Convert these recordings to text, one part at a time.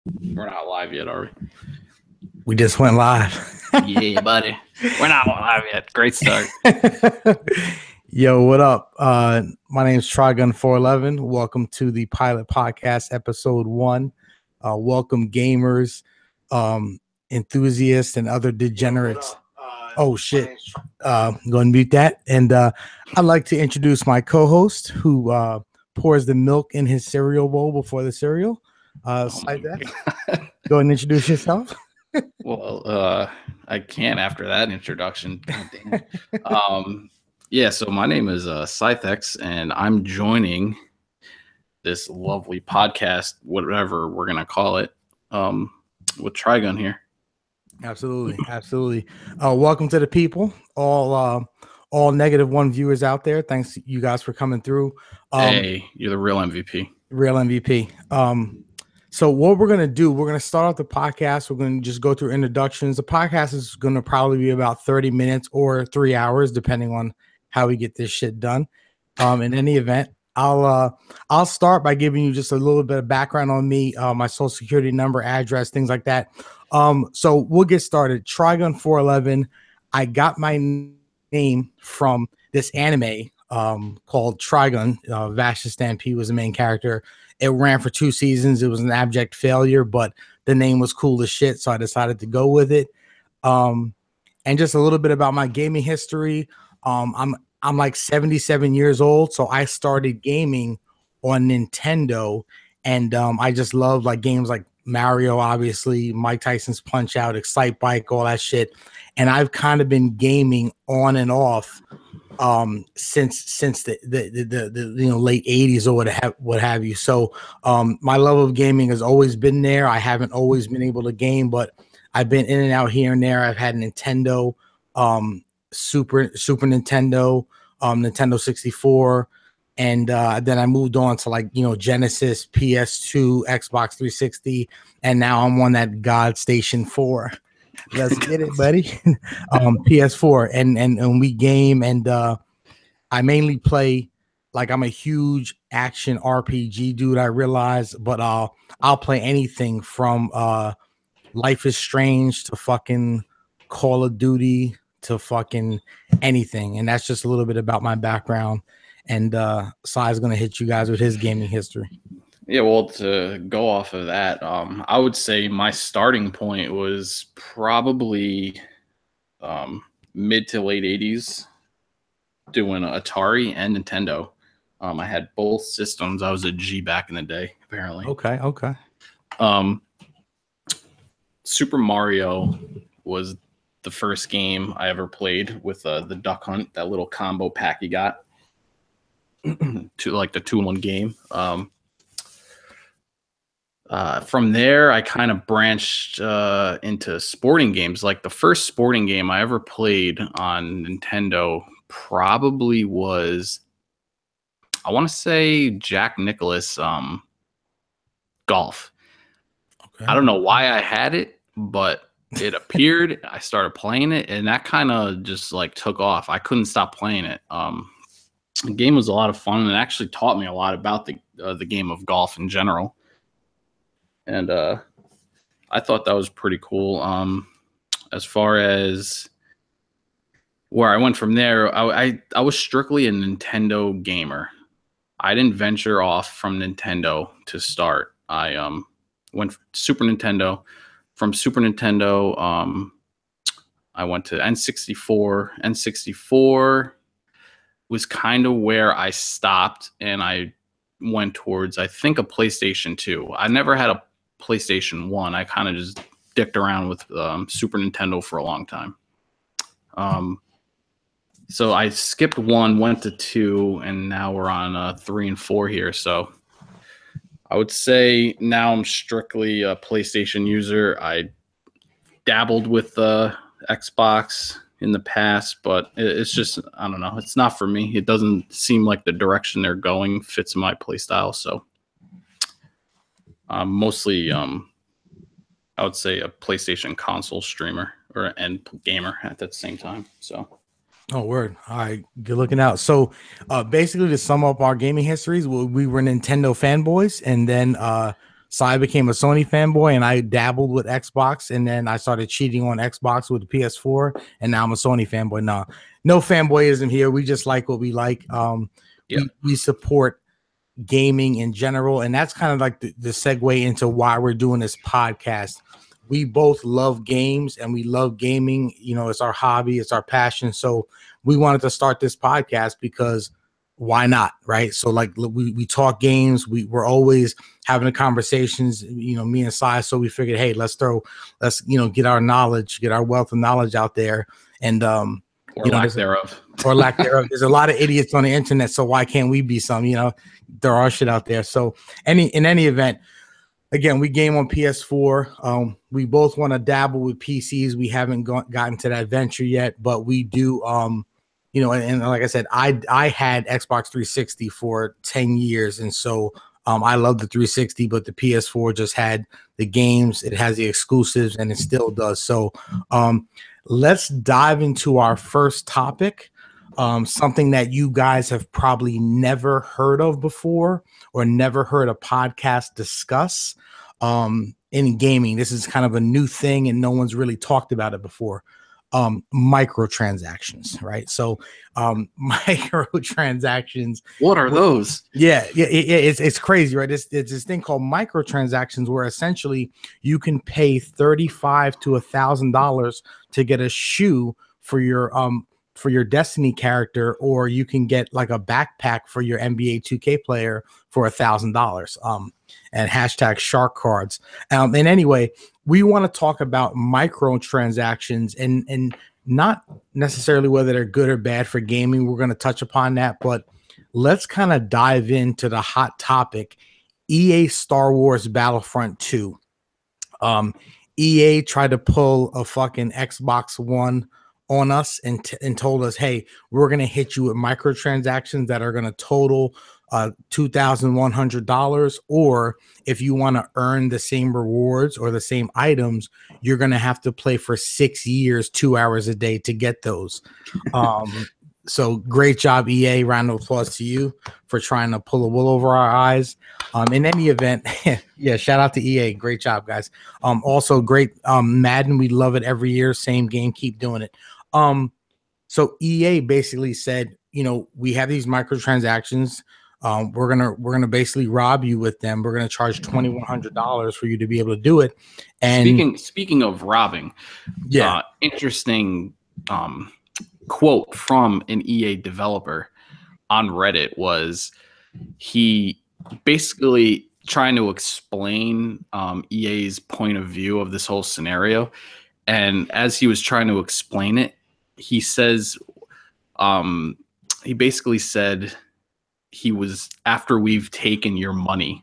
We're not live yet, are we? We just went live. Yeah, buddy. We're not live yet. Great start. Yo, what up? My name is Trigun411. Welcome to the Pilot Podcast, Episode 1. Welcome, gamers, enthusiasts, and other degenerates. Oh, shit. Go and mute that. And I'd like to introduce my co-host who pours the milk in his cereal bowl before the cereal. Go and introduce yourself. Well, I can't after that introduction. God damn. Yeah, so my name is Scythex, and I'm joining this lovely podcast, whatever we're going to call it, with Trigun here. Absolutely. Welcome to the people, all -1 viewers out there. Thanks you guys for coming through. Hey, you're the real MVP. Real MVP. So what we're going to do, we're going to start off the podcast. We're going to just go through introductions. The podcast is going to probably be about 30 minutes or 3 hours, depending on how we get this shit done. In any event, I'll start by giving you just a little bit of background on me, my social security number, address, things like that. So we'll get started. Trigun411. I got my name from this anime called Trigun. Vasha Stampede was the main character. It ran for 2 seasons. It was an abject failure, but the name was cool as shit, so I decided to go with it. And just a little bit about my gaming history. I'm like 77 years old, so I started gaming on Nintendo, and I just love like games like Mario, obviously, Mike Tyson's Punch Out, Excite Bike, all that shit. And I've kind of been gaming on and off since the late 80s or what have you. So my love of gaming has always been there. I haven't always been able to game, but I've been in and out here and there. I've had Nintendo, Super Nintendo, Nintendo 64, and then I moved on to Genesis, PS2, Xbox 360, and now I'm on that God Station 4. Let's get it, buddy. PS4, and we game, and I mainly play, like, I'm a huge action RPG dude, I realize, but I'll play anything from Life is Strange to fucking Call of Duty to fucking anything. And that's just a little bit about my background, and Sai's gonna hit you guys with his gaming history. Yeah, well, to go off of that, I would say my starting point was probably mid to late 80s, doing Atari and Nintendo. I had both systems. I was a G back in the day, apparently. Okay. Super Mario was the first game I ever played with the Duck Hunt, that little combo pack you got, to like the 2-in-1 game. From there, I kind of branched into sporting games. Like the first sporting game I ever played on Nintendo probably was, I want to say, Jack Nicklaus Golf. Okay. I don't know why I had it, but it appeared. I started playing it, and that kind of just like took off. I couldn't stop playing it. The game was a lot of fun, and it actually taught me a lot about the game of golf in general. And I thought that was pretty cool. As far as where I went from there, I was strictly a Nintendo gamer. I didn't venture off from Nintendo to start. I went Super Nintendo. From Super Nintendo, I went to N64. N64 was kind of where I stopped, and I went towards, I think, a PlayStation 2. I never had a PlayStation 1. I kind of just dicked around with Super Nintendo for a long time. So I skipped 1, went to 2, and now we're on 3 and 4 here. So I would say now I'm strictly a PlayStation user. I dabbled with Xbox in the past, but it's just, I don't know. It's not for me. It doesn't seem like the direction they're going fits my play style. So mostly, I would say a PlayStation console streamer and gamer at that same time. So. Oh, word. All right. Good looking out. So basically, to sum up our gaming histories, we were Nintendo fanboys, and then So I became a Sony fanboy, and I dabbled with Xbox, and then I started cheating on Xbox with the PS4, and now I'm a Sony fanboy. No fanboyism here. We just like what we like. We support gaming in general, and that's kind of like the segue into why we're doing this podcast. We both love games, and we love gaming. You know, it's our hobby, it's our passion. So we wanted to start this podcast because why not, right? So like we talk games, we're always having the conversations, you know, me and Sai. So we figured, hey, let's get our knowledge, get our wealth of knowledge out there, and or lack thereof. Or lack thereof. There's a lot of idiots on the internet, so why can't we be some? You know, there are shit out there. So in any event, again, we game on PS4. We both want to dabble with PCs. We haven't gotten to that venture yet, but we do. You know, and like I said, I had Xbox 360 for 10 years, and so I love the 360, but the PS4 just had the games, it has the exclusives, and it still does. So let's dive into our first topic, something that you guys have probably never heard of before or never heard a podcast discuss in gaming. This is kind of a new thing, and no one's really talked about it before. Microtransactions, right? So microtransactions, what are those? It's crazy, right? It's this thing called microtransactions where essentially you can pay $35 to $1,000 to get a shoe for your Destiny character, or you can get like a backpack for your NBA 2K player for $1,000. And hashtag shark cards. And anyway, we want to talk about microtransactions and not necessarily whether they're good or bad for gaming. We're going to touch upon that, but let's kind of dive into the hot topic, EA Star Wars Battlefront 2. EA tried to pull a fucking Xbox One on us and told us, hey, we're going to hit you with microtransactions that are going to total $2,100, or if you want to earn the same rewards or the same items, you're going to have to play for 6 years, 2 hours a day to get those. So great job, EA. Round of applause to you for trying to pull a wool over our eyes. In any event, yeah, shout out to EA. Great job, guys. Also great Madden. We love it every year. Same game. Keep doing it. So EA basically said, you know, we have these microtransactions. We're gonna basically rob you with them. We're gonna charge $2,100 for you to be able to do it. And speaking of robbing, interesting quote from an EA developer on Reddit was he basically trying to explain EA's point of view of this whole scenario, and as he was trying to explain it, he says, he basically said, he was after we've taken your money,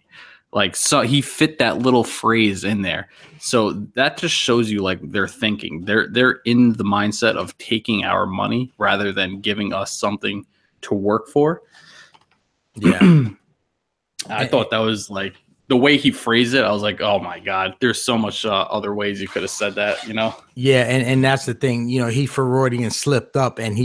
like, so he fit that little phrase in there. So that just shows you like they're thinking, they're in the mindset of taking our money rather than giving us something to work for. Yeah. I thought that was like the way he phrased it. I was like, oh my God, there's so much other ways you could have said that, you know? Yeah. And that's the thing, you know, he Freudian slipped up, and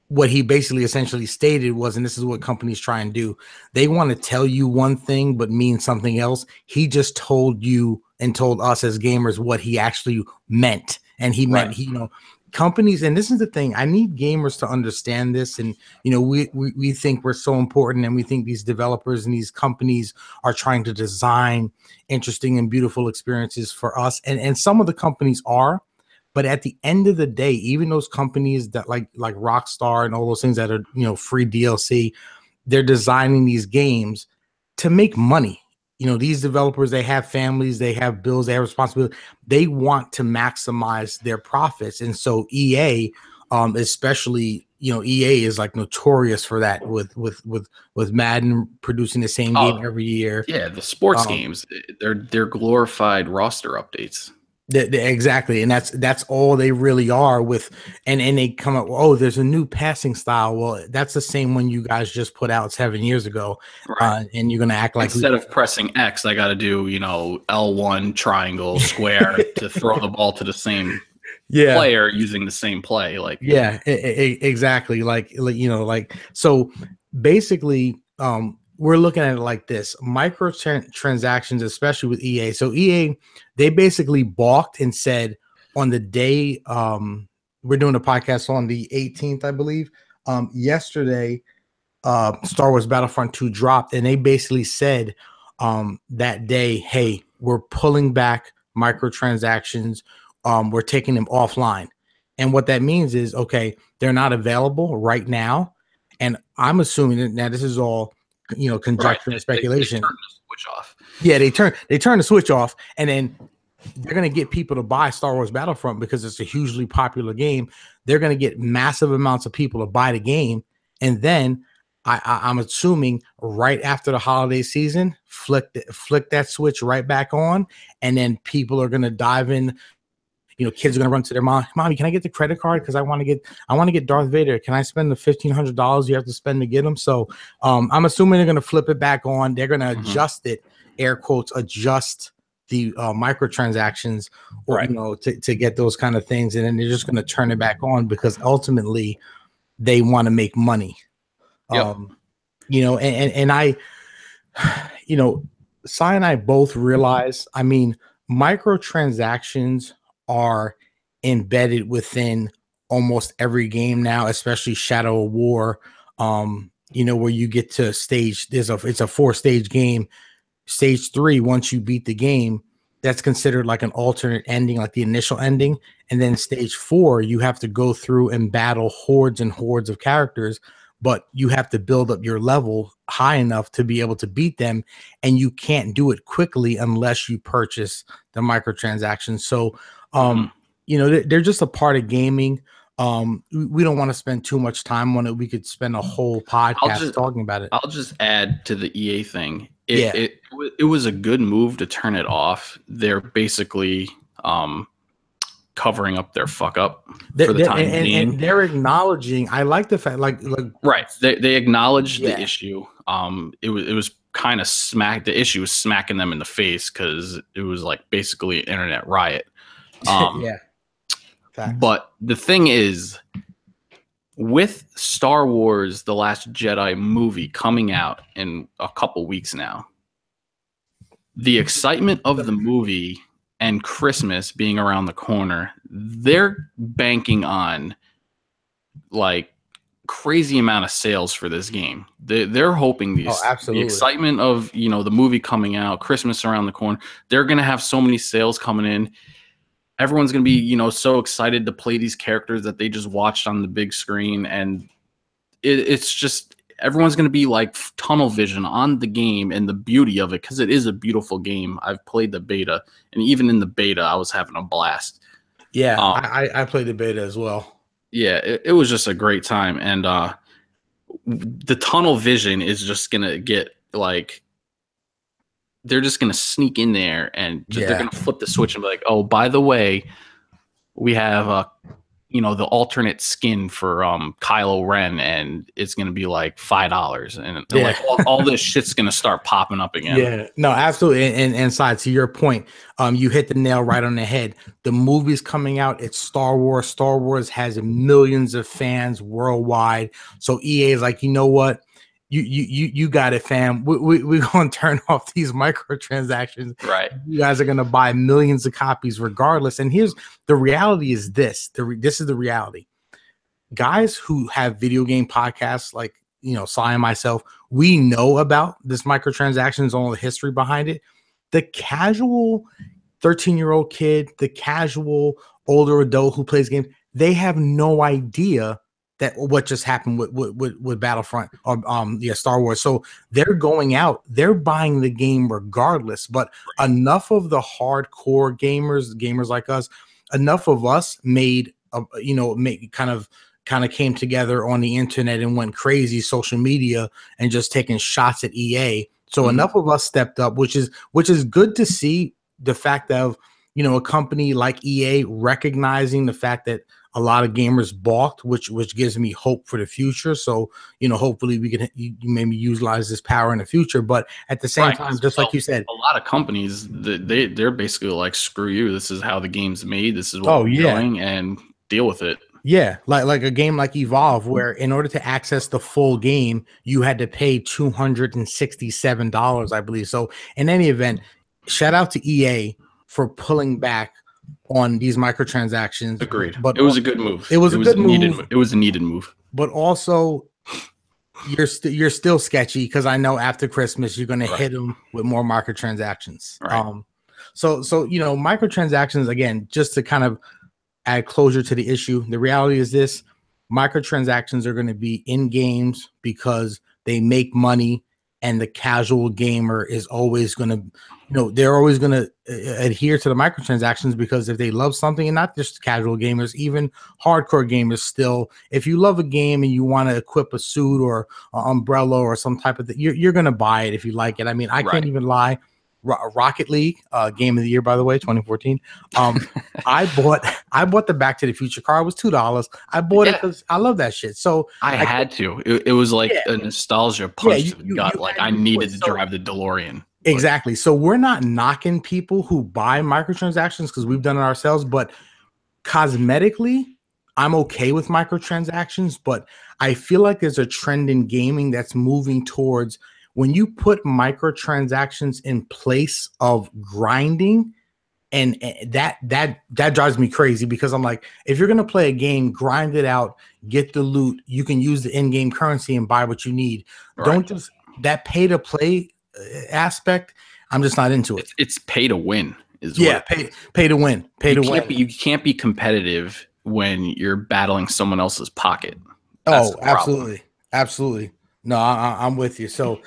what he basically essentially stated was, and this is what companies try and do, they want to tell you one thing but mean something else. He just told you and told us as gamers what he actually meant. And he meant, you know, companies, and this is the thing, I need gamers to understand this. And, you know, we think we're so important, and we think these developers and these companies are trying to design interesting and beautiful experiences for us. And some of the companies are. But at the end of the day, even those companies that like Rockstar and all those things that are, you know, free DLC, they're designing these games to make money. You know, these developers, they have families, they have bills, they have responsibility. They want to maximize their profits. And so EA, especially, you know, EA is like notorious for that with Madden producing the same game every year. Yeah, the sports games, they're glorified roster updates. Exactly, and that's all they really are with, and they come up, oh, there's a new passing style. Well, that's the same one you guys just put out 7 years ago, and you're gonna act like instead of pressing X, I got to do, you know, L1 triangle square to throw the ball to the same player using the same play. Like exactly, like you know, like so basically, we're looking at it like this: microtransactions, especially with EA. So EA, they basically balked and said on the day we're doing a podcast on the 18th, I believe. Yesterday, Star Wars Battlefront 2 dropped, and they basically said that day, hey, we're pulling back microtransactions. We're taking them offline. And what that means is, okay, they're not available right now. And I'm assuming that now this is all, conjecture and speculation. They turn the switch off. Yeah, they turn the switch off, and then they're going to get people to buy Star Wars Battlefront because it's a hugely popular game. They're going to get massive amounts of people to buy the game, and then I'm assuming right after the holiday season, flick that switch right back on, and then people are going to dive in. Kids are going to run to their mom. Mommy, can I get the credit card? Because I want to get Darth Vader. Can I spend the $1,500 you have to spend to get him? So I'm assuming they're going to flip it back on. They're going to adjust it, air quotes, adjust the microtransactions, or to get those kind of things, and then they're just going to turn it back on because ultimately they want to make money. Yep. And I, Cy and I both realize, I mean, microtransactions are embedded within almost every game now, especially Shadow of War, where you get to stage, it's a 4-stage game. Stage 3, once you beat the game, that's considered like an alternate ending, like the initial ending. And then stage 4, you have to go through and battle hordes and hordes of characters, but you have to build up your level high enough to be able to beat them. And you can't do it quickly unless you purchase the microtransactions. So, they're just a part of gaming. We don't want to spend too much time on it. We could spend a whole podcast talking about it. I'll just add to the EA thing. It was a good move to turn it off. They're basically covering up their fuck up for the time being. And they're acknowledging. I like the fact, like right. They acknowledged the issue. It was kind of the issue was smacking them in the face because it was like basically an internet riot. Yeah. Facts. But the thing is, with Star Wars The Last Jedi movie coming out in a couple weeks now, the excitement of the movie and Christmas being around the corner, they're banking on like crazy amount of sales for this game. They're hoping the excitement of the movie coming out, Christmas around the corner, they're gonna have so many sales coming in. Everyone's going to be, so excited to play these characters that they just watched on the big screen. And it's just, everyone's going to be like tunnel vision on the game and the beauty of it, because it is a beautiful game. I've played the beta, and even in the beta, I was having a blast. Yeah, I played the beta as well. Yeah, it was just a great time. And the tunnel vision is just going to get like, they're just going to sneak in there and they're going to flip the switch and be like, oh, by the way, we have the alternate skin for Kylo Ren, and it's going to be like $5, and like all this shit's going to start popping up again. Yeah, no, absolutely. And side to your point, you hit the nail right on the head. The movie's coming out. It's Star Wars. Star Wars has millions of fans worldwide. So EA is like, you know what? You got it, fam. We're gonna turn off these microtransactions. Right. You guys are gonna buy millions of copies regardless. And here's the reality: is this this is the reality? Guys who have video game podcasts, like Sly and myself, we know about this microtransactions, all the history behind it. The casual 13-year-old kid, the casual older adult who plays games, they have no idea that what just happened with Battlefront or Star Wars. So they're going out, they're buying the game regardless. But enough of the hardcore gamers like us, enough of us made kind of came together on the internet and went crazy, social media, and just taking shots at EA. So enough of us stepped up, which is good to see. The fact of a company like EA recognizing the fact that a lot of gamers balked, which gives me hope for the future. So, hopefully we can maybe utilize this power in the future. But at the same time, just like you said, a lot of companies, they're basically like, screw you. This is how the game's made. This is what we're doing, and deal with it. Yeah, like a game like Evolve, where in order to access the full game, you had to pay $267, I believe. So in any event, shout out to EA for pulling back on these microtransactions. Agreed. But It was a good move. It was a good move. It was a needed move. But also, you're still sketchy because I know after Christmas you're going to hit them with more microtransactions. Right. So microtransactions, again, just to kind of add closure to the issue. The reality is this: microtransactions are going to be in games because they make money, and the casual gamer is always going to, they're always going to adhere to the microtransactions because if they love something, and not just casual gamers, even hardcore gamers still, if you love a game and you want to equip a suit or an umbrella or some type of thing, you're going to buy it if you like it. I mean, I can't even lie. Rocket League, game of the year, by the way, 2014. I bought the Back to the Future car. It was $2. I bought it because I love that shit. So I had to. It was like a nostalgia punch to the gut. Like I needed to drive the DeLorean. Exactly. So we're not knocking people who buy microtransactions because we've done it ourselves. But cosmetically, I'm okay with microtransactions. But I feel like there's a trend in gaming that's moving towards when you put microtransactions in place of grinding, and that drives me crazy because I'm like, if you're going to play a game, grind it out, get the loot, you can use the in-game currency and buy what you need. Right. Don't just that pay to play aspect. I'm just not into it. It's pay to win. Pay to win. You can't be competitive when you're battling someone else's pocket. That's absolutely. No, I'm with you. So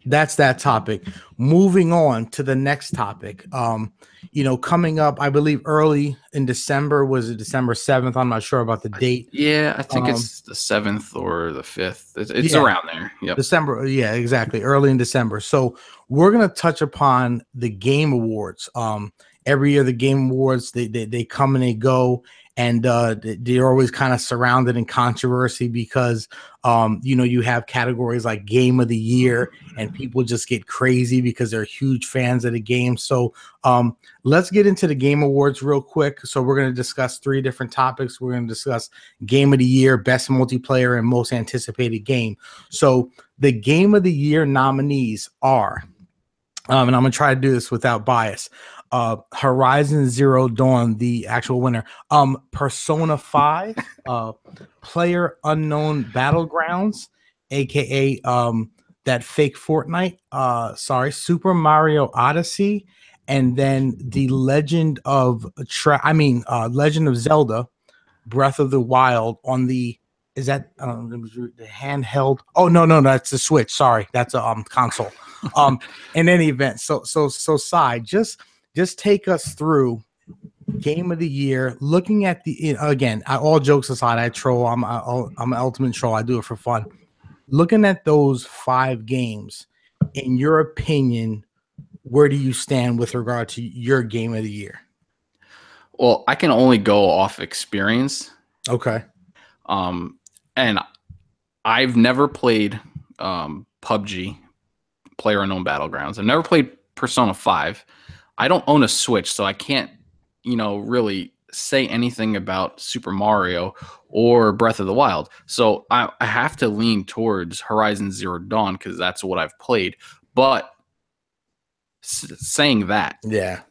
that's that topic. Moving on to the next topic. Coming up, I believe early in December, was it December 7th? I'm not sure about the date. Yeah, I think it's the 7th or the 5th. It's around there. Yep. December. Yeah, exactly. Early in December. So we're going to touch upon the Game Awards. Every year, the Game Awards, they come and they go. And they're always kind of surrounded in controversy because, you have categories like Game of the Year and people just get crazy because they're huge fans of the game. So let's get into the Game Awards real quick. So we're going to discuss 3 different topics. We're going to discuss Game of the Year, Best Multiplayer, and Most Anticipated Game. So the Game of the Year nominees are, and I'm going to try to do this without bias, Horizon Zero Dawn, the actual winner. Persona 5, Player Unknown Battlegrounds, aka that fake Fortnite. Super Mario Odyssey, and then the Legend of Zelda, Breath of the Wild on the. Is that the handheld? Oh no, that's the Switch. Sorry, that's a console. In any event, so Sai, just take us through Game of the Year. Looking at the again, all jokes aside, I troll. I'm an ultimate troll. I do it for fun. Looking at those 5 games, in your opinion, where do you stand with regard to your Game of the Year? Well, I can only go off experience. Okay. And I've never played PUBG, PlayerUnknown Battlegrounds. I've never played Persona 5. I don't own a Switch, so I can't, really say anything about Super Mario or Breath of the Wild. So I have to lean towards Horizon Zero Dawn because that's what I've played. But saying that, yeah,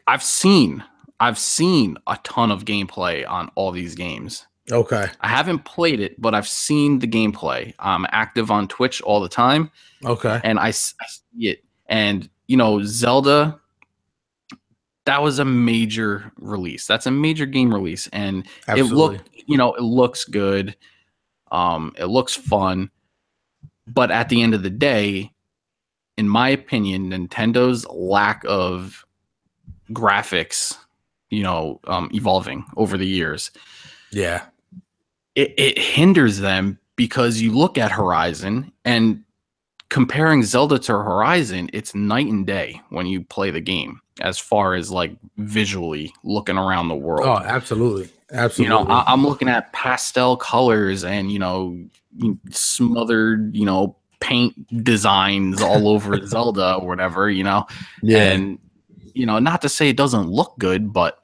I've seen a ton of gameplay on all these games. Okay. I haven't played it, but I've seen the gameplay. I'm active on Twitch all the time. Okay. And I see it. And, Zelda, that was a major release. That's a major game release. And Absolutely. it looks good. It looks fun. But at the end of the day, in my opinion, Nintendo's lack of graphics, evolving over the years. Yeah. It hinders them because you look at Horizon and comparing Zelda to Horizon, it's night and day when you play the game as far as like visually looking around the world. Oh, absolutely. Absolutely. I'm looking at pastel colors and, smothered, paint designs all over Zelda or whatever, Yeah. And, not to say it doesn't look good, but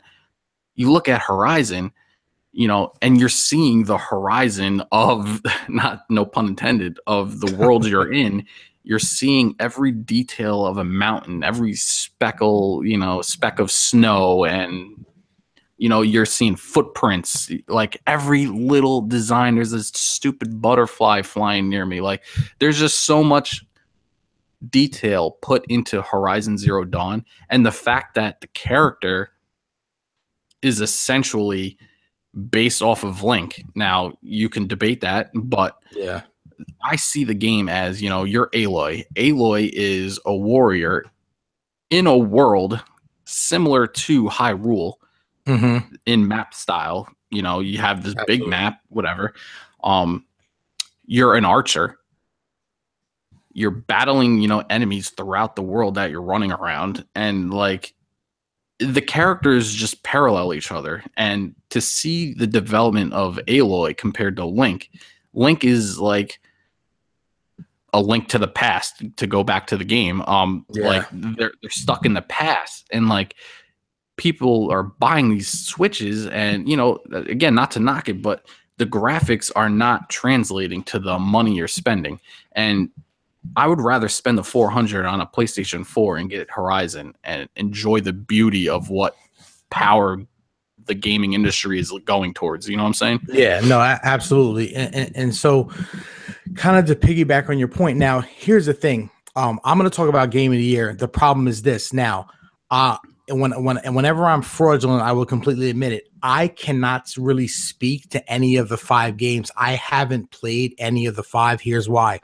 you look at Horizon you know, and you're seeing the horizon of, not no pun intended, of the world you're in. You're seeing every detail of a mountain, every speckle, you know, speck of snow, and you know, you're seeing footprints, like every little design. There's this stupid butterfly flying near me. Like, there's just so much detail put into Horizon Zero Dawn, and the fact that the character is essentially based off of Link. Now, you can debate that, but Yeah. I see the game as, you know, you're Aloy. Aloy is a warrior in a world similar to Hyrule in map style. You know, you have this big map, whatever. You're an archer. You're battling, you know, enemies throughout the world that you're running around, and like the characters just parallel each other. And to see the development of Aloy compared to Link, Link is like a link to the past, to go back to the game. Like they're stuck in the past, and like people are buying these Switches, and you know, again, not to knock it, but the graphics are not translating to the money you're spending. And I would rather spend the $400 on a PlayStation 4 and get Horizon and enjoy the beauty of what power the gaming industry is going towards. You know what I'm saying? Yeah, no, absolutely. And so, kind of to piggyback on your point, now here's the thing. I'm going to talk about Game of the Year. The problem is this. Now, whenever I'm fraudulent, I will completely admit it. I cannot really speak to any of the 5 games. I haven't played any of the 5. Here's why.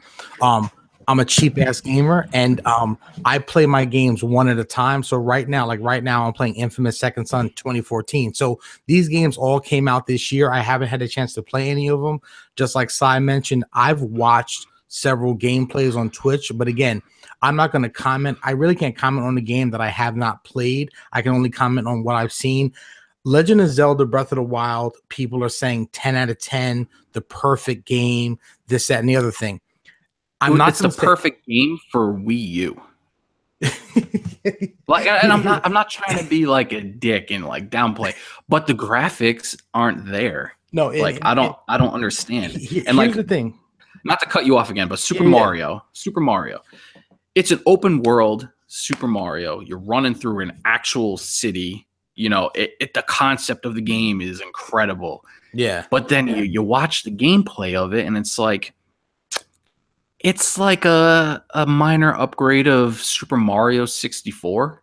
I'm a cheap ass gamer, and I play my games one at a time. So right now, I'm playing Infamous Second Son 2014. So these games all came out this year. I haven't had a chance to play any of them. Just like Sai mentioned, I've watched several gameplays on Twitch, but again, I'm not going to comment. I really can't comment on a game that I have not played. I can only comment on what I've seen. Legend of Zelda Breath of the Wild, people are saying 10 out of 10, the perfect game, this, that, and the other thing. It's the perfect game for Wii U. Like, and I'm not trying to be like a dick and like downplay, but the graphics aren't there. No, like I don't understand. And here's like the thing, not to cut you off again, but Super Mario, it's an open world Super Mario. You're running through an actual city. You know, the concept of the game is incredible. Yeah, but then you watch the gameplay of it, and it's like a minor upgrade of Super Mario 64.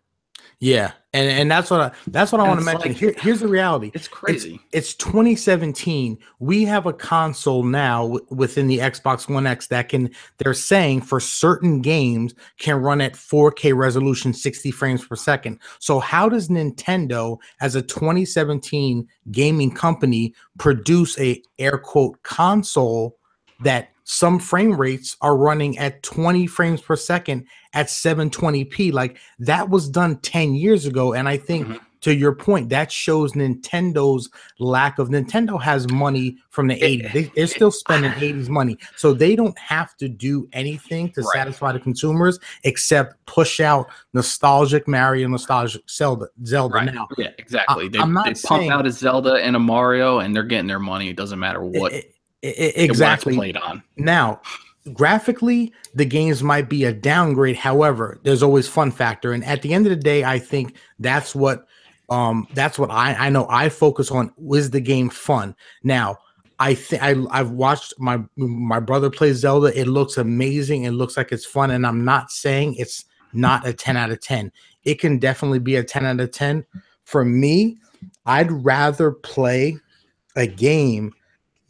Yeah, and that's what I want to mention. Like, here's the reality. It's crazy. It's 2017. We have a console now within the Xbox One X that they're saying for certain games can run at 4K resolution, 60 frames per second. So how does Nintendo, as a 2017 gaming company, produce a air quote console that some frame rates are running at 20 frames per second at 720p? Like, that was done 10 years ago. And I think to your point, that shows Nintendo's lack of. Nintendo has money from the 80s. They're still spending 80s money. So they don't have to do anything to satisfy the consumers except push out nostalgic Mario, nostalgic Zelda now. Yeah, exactly. They pump out a Zelda and a Mario, and they're getting their money. It doesn't matter what. Exactly. Played on. Now, graphically, the games might be a downgrade. However, there's always fun factor, and at the end of the day, I think that's what I know. I focus on, is the game fun? Now, I've watched my brother play Zelda. It looks amazing. It looks like it's fun, and I'm not saying it's not a 10 out of 10. It can definitely be a 10 out of 10. For me, I'd rather play a game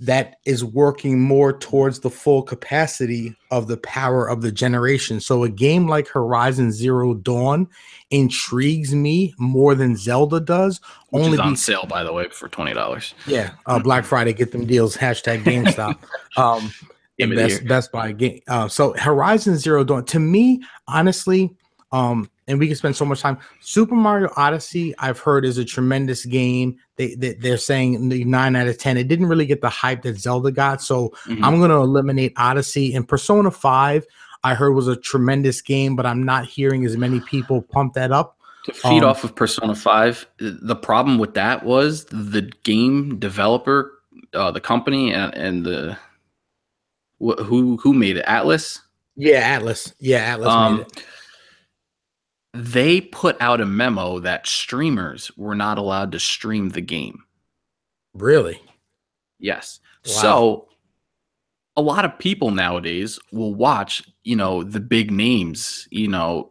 that is working more towards the full capacity of the power of the generation. So a game like Horizon Zero Dawn intrigues me more than Zelda does. Which is on sale, by the way, for $20. Yeah, Black Friday, get them deals. Hashtag GameStop. Best Buy game. So Horizon Zero Dawn, to me, honestly, and we can spend so much time. Super Mario Odyssey, I've heard, is a tremendous game. They're saying the 9 out of 10. It didn't really get the hype that Zelda got, so I'm going to eliminate Odyssey. And Persona 5, I heard, was a tremendous game, but I'm not hearing as many people pump that up. To feed off of Persona 5, the problem with that was the game developer, the company, and the who made it, Atlas. Yeah, Atlas. Yeah, Atlas made it. They put out a memo that streamers were not allowed to stream the game. Really? Yes. Wow. So a lot of people nowadays will watch, the big names, Soda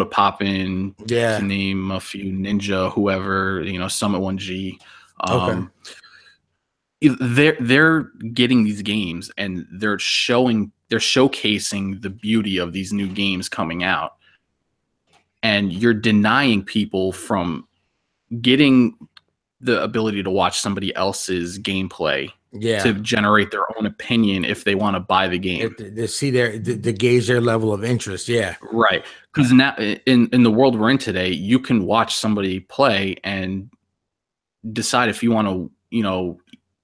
Poppin', Yeah. to name a few, Ninja, whoever, Summit 1G. Okay. They're getting these games and they're showcasing the beauty of these new games coming out, and you're denying people from getting the ability to watch somebody else's gameplay to generate their own opinion if they want to buy the game. To see to gauge their level of interest. Yeah. Right. Because now in the world we're in today, you can watch somebody play and decide if you want to,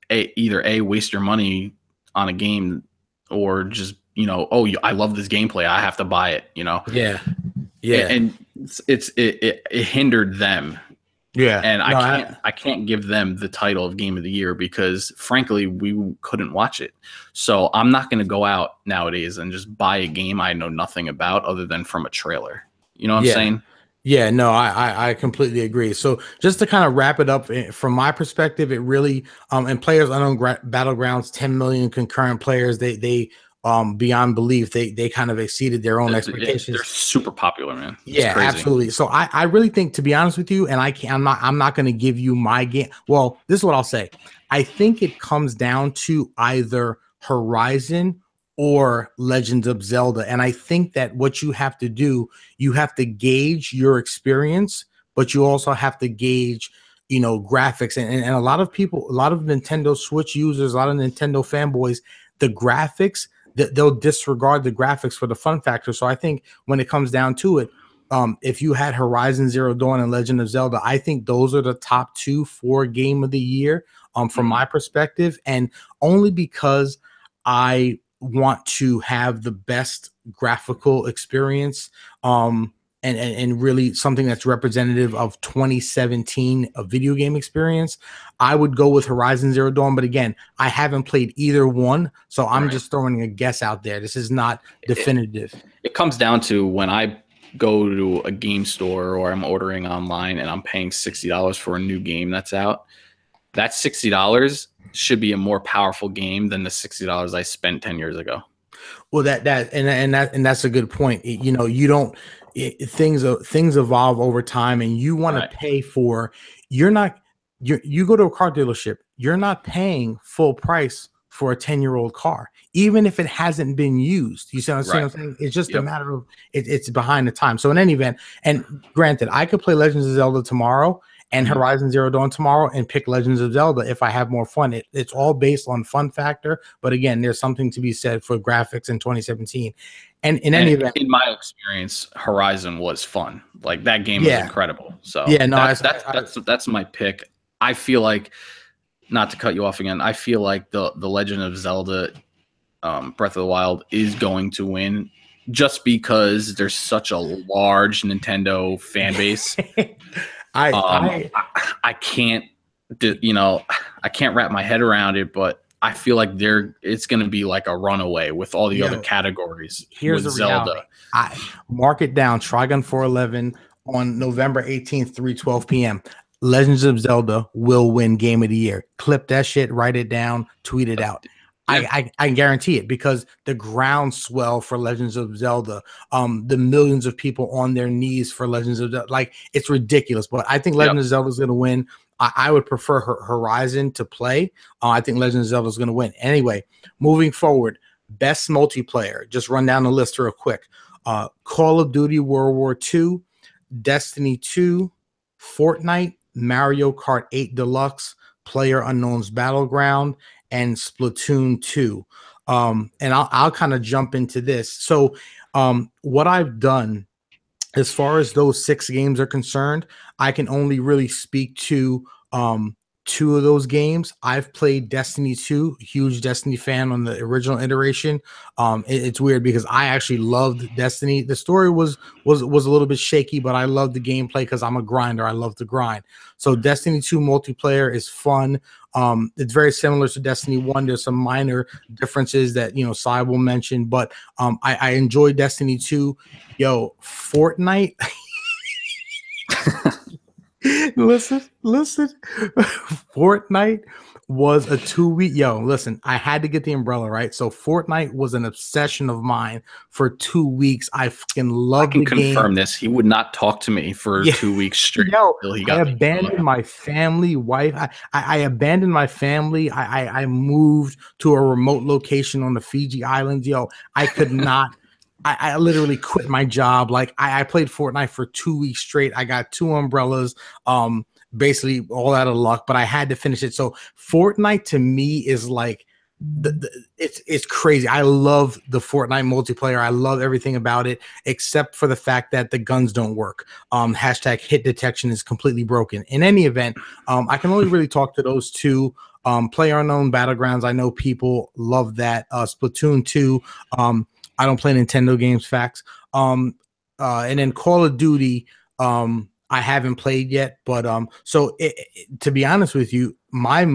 either waste your money on a game or just, I love this gameplay, I have to buy it, Yeah. And it hindered them. Yeah. And I can't give them the title of Game of the Year because frankly we couldn't watch it. So I'm not going to go out nowadays and just buy a game I know nothing about other than from a trailer. You know what I'm saying? Yeah, no, I completely agree. So just to kind of wrap it up, from my perspective, it really and Players Unknown Battlegrounds, 10 million concurrent players, they beyond belief, they kind of exceeded their own expectations. They're super popular, man. Yeah, absolutely. So I really think, to be honest with you, and I'm not going to give you my game. Well, this is what I'll say. I think it comes down to either Horizon or Legends of Zelda. And I think that what you have to do, you have to gauge your experience, but you also have to gauge, graphics. And a lot of people, a lot of Nintendo Switch users, a lot of Nintendo fanboys, the graphics, they'll disregard the graphics for the fun factor. So I think when it comes down to it, if you had Horizon Zero Dawn and Legend of Zelda, I think those are the top 2 for Game of the Year, from my perspective. And only because I want to have the best graphical experience, and really something that's representative of 2017, a video game experience, I would go with Horizon Zero Dawn. But again, I haven't played either one, so I'm just throwing a guess out there. This is not definitive. It comes down to when I go to a game store or I'm ordering online and I'm paying $60 for a new game that's out. That $60 should be a more powerful game than the $60 I spent 10 years ago. Well, that's a good point. You don't. Things evolve over time, and you want to pay for. You go to a car dealership. You're not paying full price for a 10-year-old car, even if it hasn't been used. You see what I'm saying? It's just a matter of it's behind the time. So in any event, and granted, I could play Legends of Zelda tomorrow and Horizon Zero Dawn tomorrow and pick Legends of Zelda if I have more fun. It's all based on fun factor. But again, there's something to be said for graphics in 2017. And in any event, in my experience, Horizon was fun. Like that game was incredible. So that's my pick. I feel like, not to cut you off again, I feel like the Legend of Zelda Breath of the Wild is going to win just because there's such a large Nintendo fan base. I can't, I can't wrap my head around it, but I feel like it's going to be like a runaway with all the other categories. Here's the Zelda. I mark it down. Trigun 411 on November 18th, 3:12 p.m. Legends of Zelda will win Game of the Year. Clip that shit, write it down, tweet it out. I guarantee it, because the groundswell for Legends of Zelda, the millions of people on their knees for Legends of Zelda, like, it's ridiculous. But I think Legends of Zelda is going to win. I would prefer Horizon to play. I think Legends of Zelda is going to win. Anyway, moving forward, best multiplayer. Just run down the list real quick. Call of Duty World War II, Destiny 2, Fortnite, Mario Kart 8 Deluxe, PlayerUnknown's Battleground, and Splatoon 2. And I'll kind of jump into this. So what I've done as far as those 6 games are concerned, I can only really speak to 2 of those games. I've played Destiny 2, huge Destiny fan on the original iteration. It's weird because I actually loved Destiny. The story was a little bit shaky, but I love the gameplay because I'm a grinder. I love to grind. So Destiny 2 multiplayer is fun. It's very similar to Destiny 1. There's some minor differences that Sai will mention, but I enjoy Destiny 2. Yo, Fortnite. listen. Fortnite was a 2-week. Yo, listen, I had to get the umbrella, right? So Fortnite was an obsession of mine for 2 weeks. I fucking loved the game. I can confirm this. He would not talk to me for 2 weeks straight. Yo, I abandoned my family, wife. I abandoned my family. I moved to a remote location on the Fiji Islands. Yo, I could not. I literally quit my job. Like I played Fortnite for 2 weeks straight. I got 2 umbrellas, basically all out of luck, but I had to finish it. So Fortnite to me is like it's crazy. I love the Fortnite multiplayer. I love everything about it, except for the fact that the guns don't work. Hashtag hit detection is completely broken. In any event, I can only really talk to those 2. PlayerUnknown Battlegrounds. I know people love that. Splatoon 2. I don't play Nintendo games, facts. And then Call of Duty, I haven't played yet, but to be honest with you, my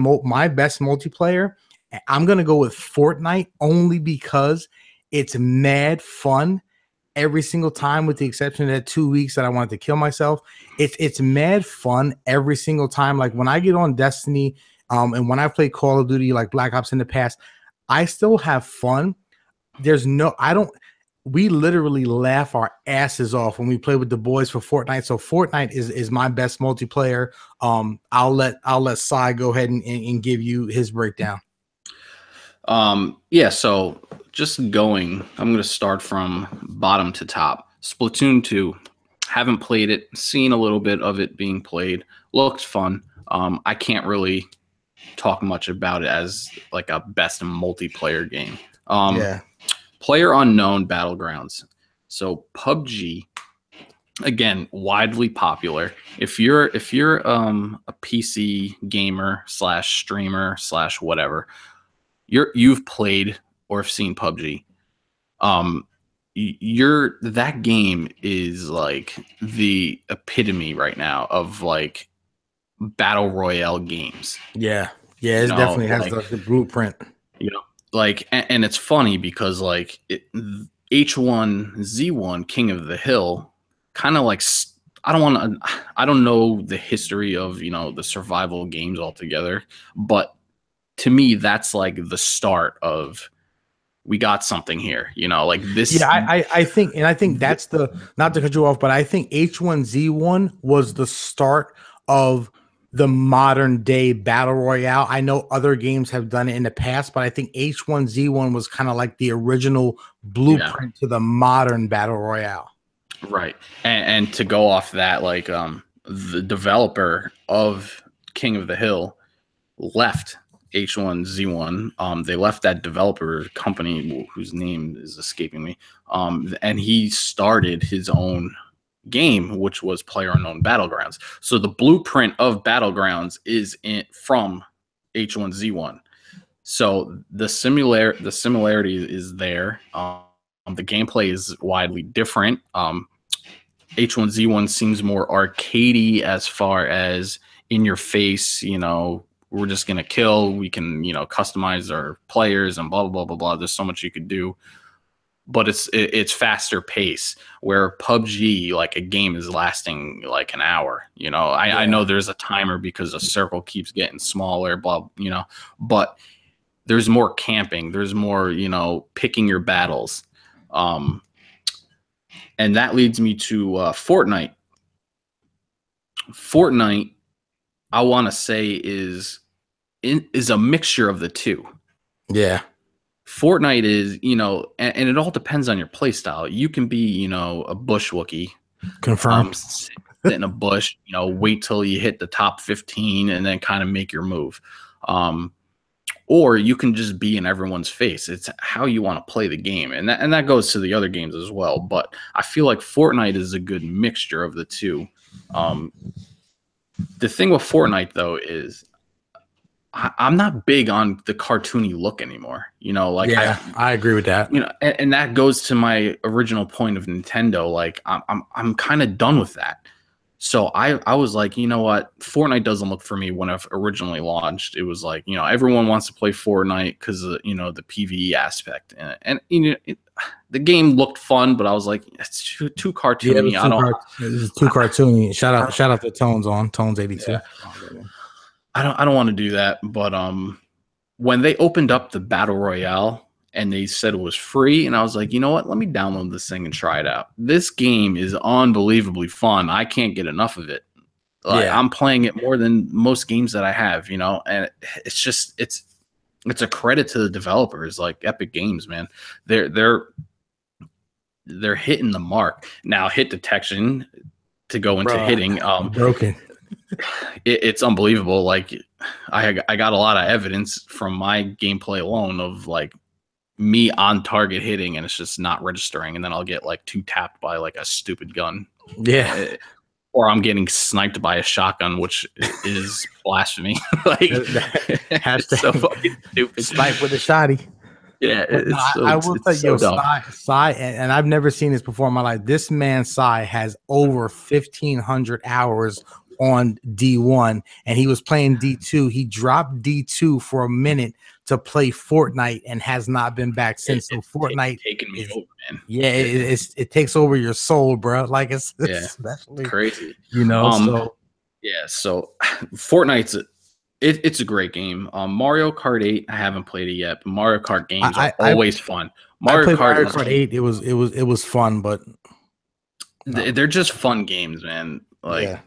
best multiplayer, I'm gonna go with Fortnite only because it's mad fun every single time, with the exception of that 2 weeks that I wanted to kill myself. It's mad fun every single time. Like when I get on Destiny, and when I play Call of Duty, like Black Ops in the past, I still have fun. We literally laugh our asses off when we play with the boys for Fortnite. So Fortnite is my best multiplayer. I'll let Sai go ahead and give you his breakdown. Yeah, so I'm going to start from bottom to top. Splatoon 2, haven't played it, seen a little bit of it being played, looked fun. I can't really talk much about it as like a best multiplayer game. Yeah. PlayerUnknown Battlegrounds. So PUBG, again, widely popular. If you're a PC gamer / streamer / whatever, you've played or have seen PUBG. That game is like the epitome right now of like battle royale games. Yeah, it definitely has the blueprint. Like, and it's funny because like H1Z1 King of the Hill kind of like, I don't know the history of the survival games altogether, but to me that's like the start of we got something here, like this. Yeah, I think that's not to cut you off, but I think H1Z1 was the start of the modern day battle royale. I know other games have done it in the past, but I think H1Z1 was kind of like the original blueprint to the modern battle royale. Right. And to go off that, like the developer of King of the Hill left H1Z1. They left that developer company whose name is escaping me. And he started his own game, which was PlayerUnknown Battlegrounds. So the blueprint of Battlegrounds is from H1Z1. So the similarity is there. The gameplay is widely different. H1Z1 seems more arcadey as far as in your face, we're just gonna kill. We can, customize our players and blah blah blah blah blah. There's so much you could do. But it's faster pace, where PUBG, like a game is lasting like an hour. I know there's a timer because a circle keeps getting smaller, blah, but there's more camping. There's more, picking your battles. And that leads me to Fortnite. Fortnite, I want to say is a mixture of the two. Yeah. Fortnite is, and it all depends on your play style. You can be, a bush Wookie. Confirm. Sit in a bush, wait till you hit the top 15 and then kind of make your move. Or you can just be in everyone's face. It's how you want to play the game. And that goes to the other games as well. But I feel like Fortnite is a good mixture of the two. The thing with Fortnite, though, is I'm not big on the cartoony look anymore. You know, like I agree with that. You know, and that goes to my original point of Nintendo. Like I'm kind of done with that. So I was like, you know what, Fortnite doesn't look for me when it originally launched. It was like, you know, everyone wants to play Fortnite because you know, the PvE aspect, and you know, the game looked fun, but I was like, it's too cartoony. It's too cartoony. Shout out to Tones 82. Yeah. I don't want to do that. But when they opened up the Battle Royale and they said it was free, and I was like, you know what? Let me download this thing and try it out. This game is unbelievably fun. I can't get enough of it. Like, I'm playing it more than most games that I have, you know, and it's just it's a credit to the developers, like Epic Games, man. They're hitting the mark. Now, hit detection to go into hitting broken. It's unbelievable. Like I got a lot of evidence from my gameplay alone of like me on target hitting, and it's just not registering, and then I'll get like 2 tapped by like a stupid gun. Or I'm getting sniped by a shotgun, which is blasphemy. Like hashtag so fucking stupid. Snipe with a shotty. Yeah, I will tell you, Sai, and I've never seen this before in my life. This man Sai has over 1,500 hours on D1, and he was playing D2. He dropped D2 for a minute to play Fortnite and has not been back since. So Fortnite taking me over, man. Yeah, it takes over your soul, bro. Like it's especially crazy, you know. So Fortnite's it's a great game. Mario Kart 8, I haven't played it yet, but Mario Kart games are always fun. Mario Kart 8, it was fun, but they're just fun games, man. Like,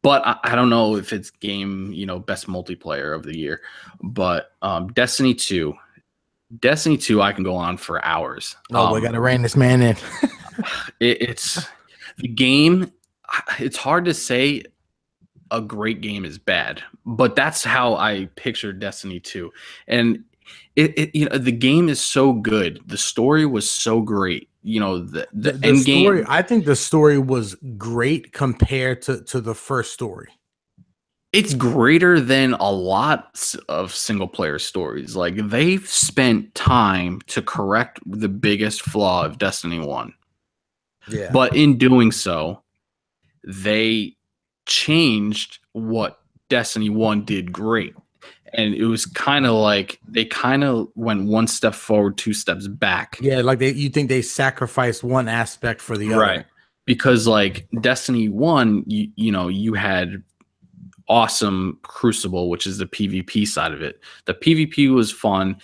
but I don't know if it's game, you know, best multiplayer of the year, but Destiny 2, I can go on for hours. Oh, we gotta rein this man in. It's the game. It's hard to say a great game is bad, but that's how I picture Destiny 2. And it you know, the game is so good. The story was so great. You know, the end story, I think the story was great compared to the first story. It's greater than a lot of single player stories. Like, they've spent time to correct the biggest flaw of Destiny 1. Yeah. But in doing so, they changed what Destiny 1 did great. And it was kind of like they kind of went 1 step forward, 2 steps back. Yeah, like you think they sacrificed one aspect for the other. Right. Because like Destiny 1, you know, you had awesome Crucible, which is the PvP side of it. The PvP was fun.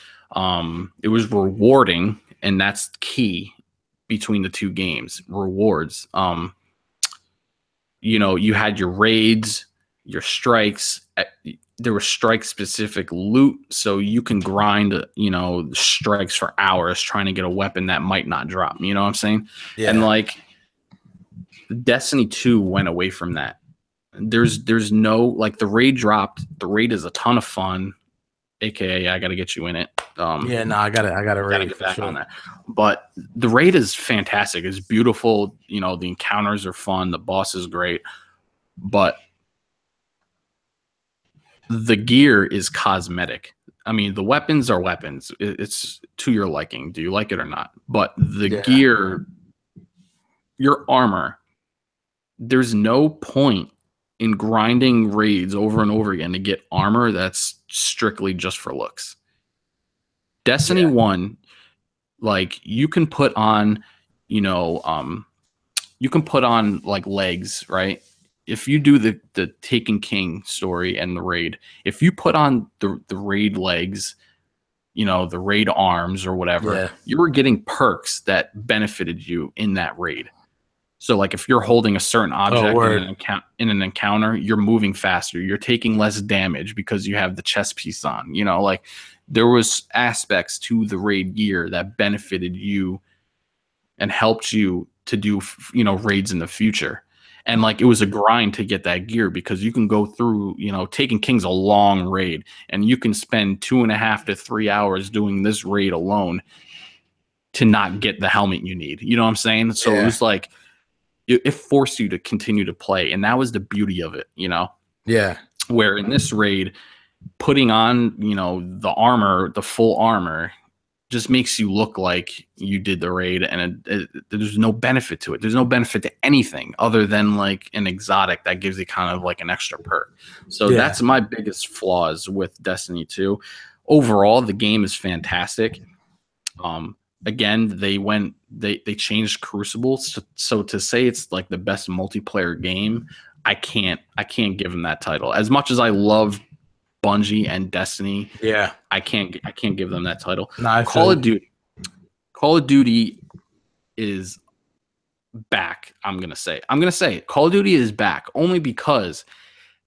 It was rewarding, and that's key between the 2 games. Rewards. You know, you had your raids, your strikes. There was strike-specific loot, so you can grind, you know, strikes for hours trying to get a weapon that might not drop. You know what I'm saying? Yeah. And like, Destiny 2 went away from that. There's no, like, the raid dropped. The raid is a ton of fun, aka I gotta get you in it. Yeah, no, I gotta raid. Get back on that. But the raid is fantastic. It's beautiful. You know, the encounters are fun. The boss is great, but the gear is cosmetic. I mean, the weapons are weapons. It's to your liking. Do you like it or not? But the gear, your armor, there's no point in grinding raids over and over again to get armor that's strictly just for looks. Destiny 1, like, you can put on, you know, you can put on like legs, right? If you do the Taken King story and the raid, if you put on the raid legs, you know, the raid arms or whatever, you were getting perks that benefited you in that raid. So like, if you're holding a certain object in an encounter, you're moving faster, you're taking less damage because you have the chest piece on. You know, like, there was aspects to the raid gear that benefited you and helped you to do, you know, raids in the future. And like, it was a grind to get that gear because you can go through, you know, Taken King's a long raid, and you can spend 2.5 to 3 hours doing this raid alone to not get the helmet you need. You know what I'm saying? So it was like, it forced you to continue to play, and that was the beauty of it, you know? Yeah. Where in this raid, putting on, you know, the armor, the full armor, just makes you look like you did the raid, and there's no benefit to it. There's no benefit to anything other than like an exotic that gives you kind of like an extra perk. So that's my biggest flaws with Destiny 2. Overall, the game is fantastic. Again, they changed Crucible, so to say it's like the best multiplayer game, I can't give them that title. As much as I love Bungie and Destiny, I can't give them that title. Call of Duty is back. I'm gonna say Call of Duty is back only because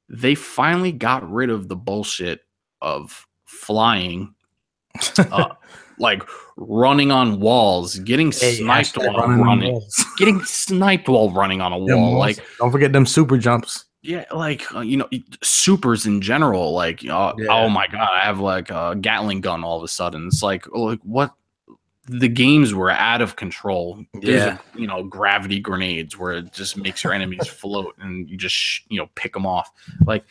they finally got rid of the bullshit of flying, like running on walls, getting sniped while running, getting sniped while running on a wall. Like, don't forget them super jumps. Yeah, like you know, supers in general. Like, oh my god, I have like a Gatling gun all of a sudden. It's like what? The games were out of control. There's you know, gravity grenades where it just makes your enemies float and you just you know, pick them off. Like,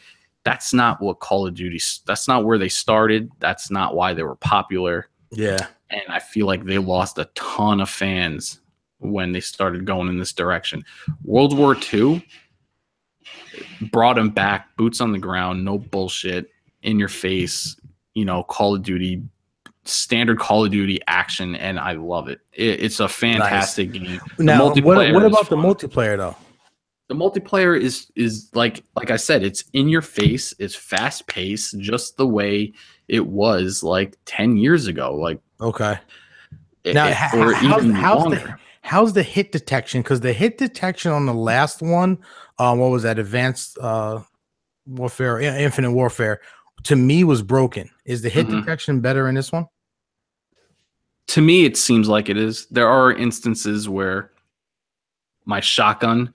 that's not what Call of Duty. That's not where they started. That's not why they were popular. Yeah, and I feel like they lost a ton of fans when they started going in this direction. World War II brought him back, boots on the ground, no bullshit, in your face, you know, Call of Duty, standard Call of Duty action, and I love it. It's a fantastic game. Now, what about the multiplayer though? The multiplayer is like I said, it's in your face, it's fast paced, just the way it was like 10 years ago. Like, okay. Now, how's the hit detection? Because the hit detection on the last one, what was that? Advanced Warfare, Infinite Warfare, to me was broken. Is the hit detection better in this one? To me, it seems like it is. There are instances where my shotgun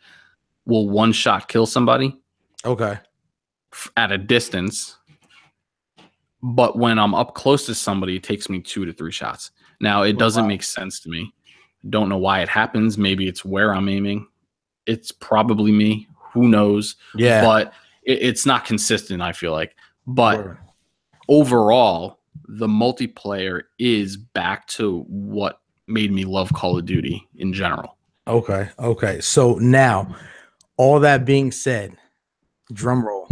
will one shot kill somebody. Okay. At a distance. But when I'm up close to somebody, it takes me 2 to 3 shots. Now, it doesn't make sense to me. Don't know why it happens. Maybe it's where I'm aiming. It's probably me. Who knows? Yeah. But it's not consistent, I feel like. But overall, the multiplayer is back to what made me love Call of Duty in general. Okay. Okay. So now, all that being said, drum roll.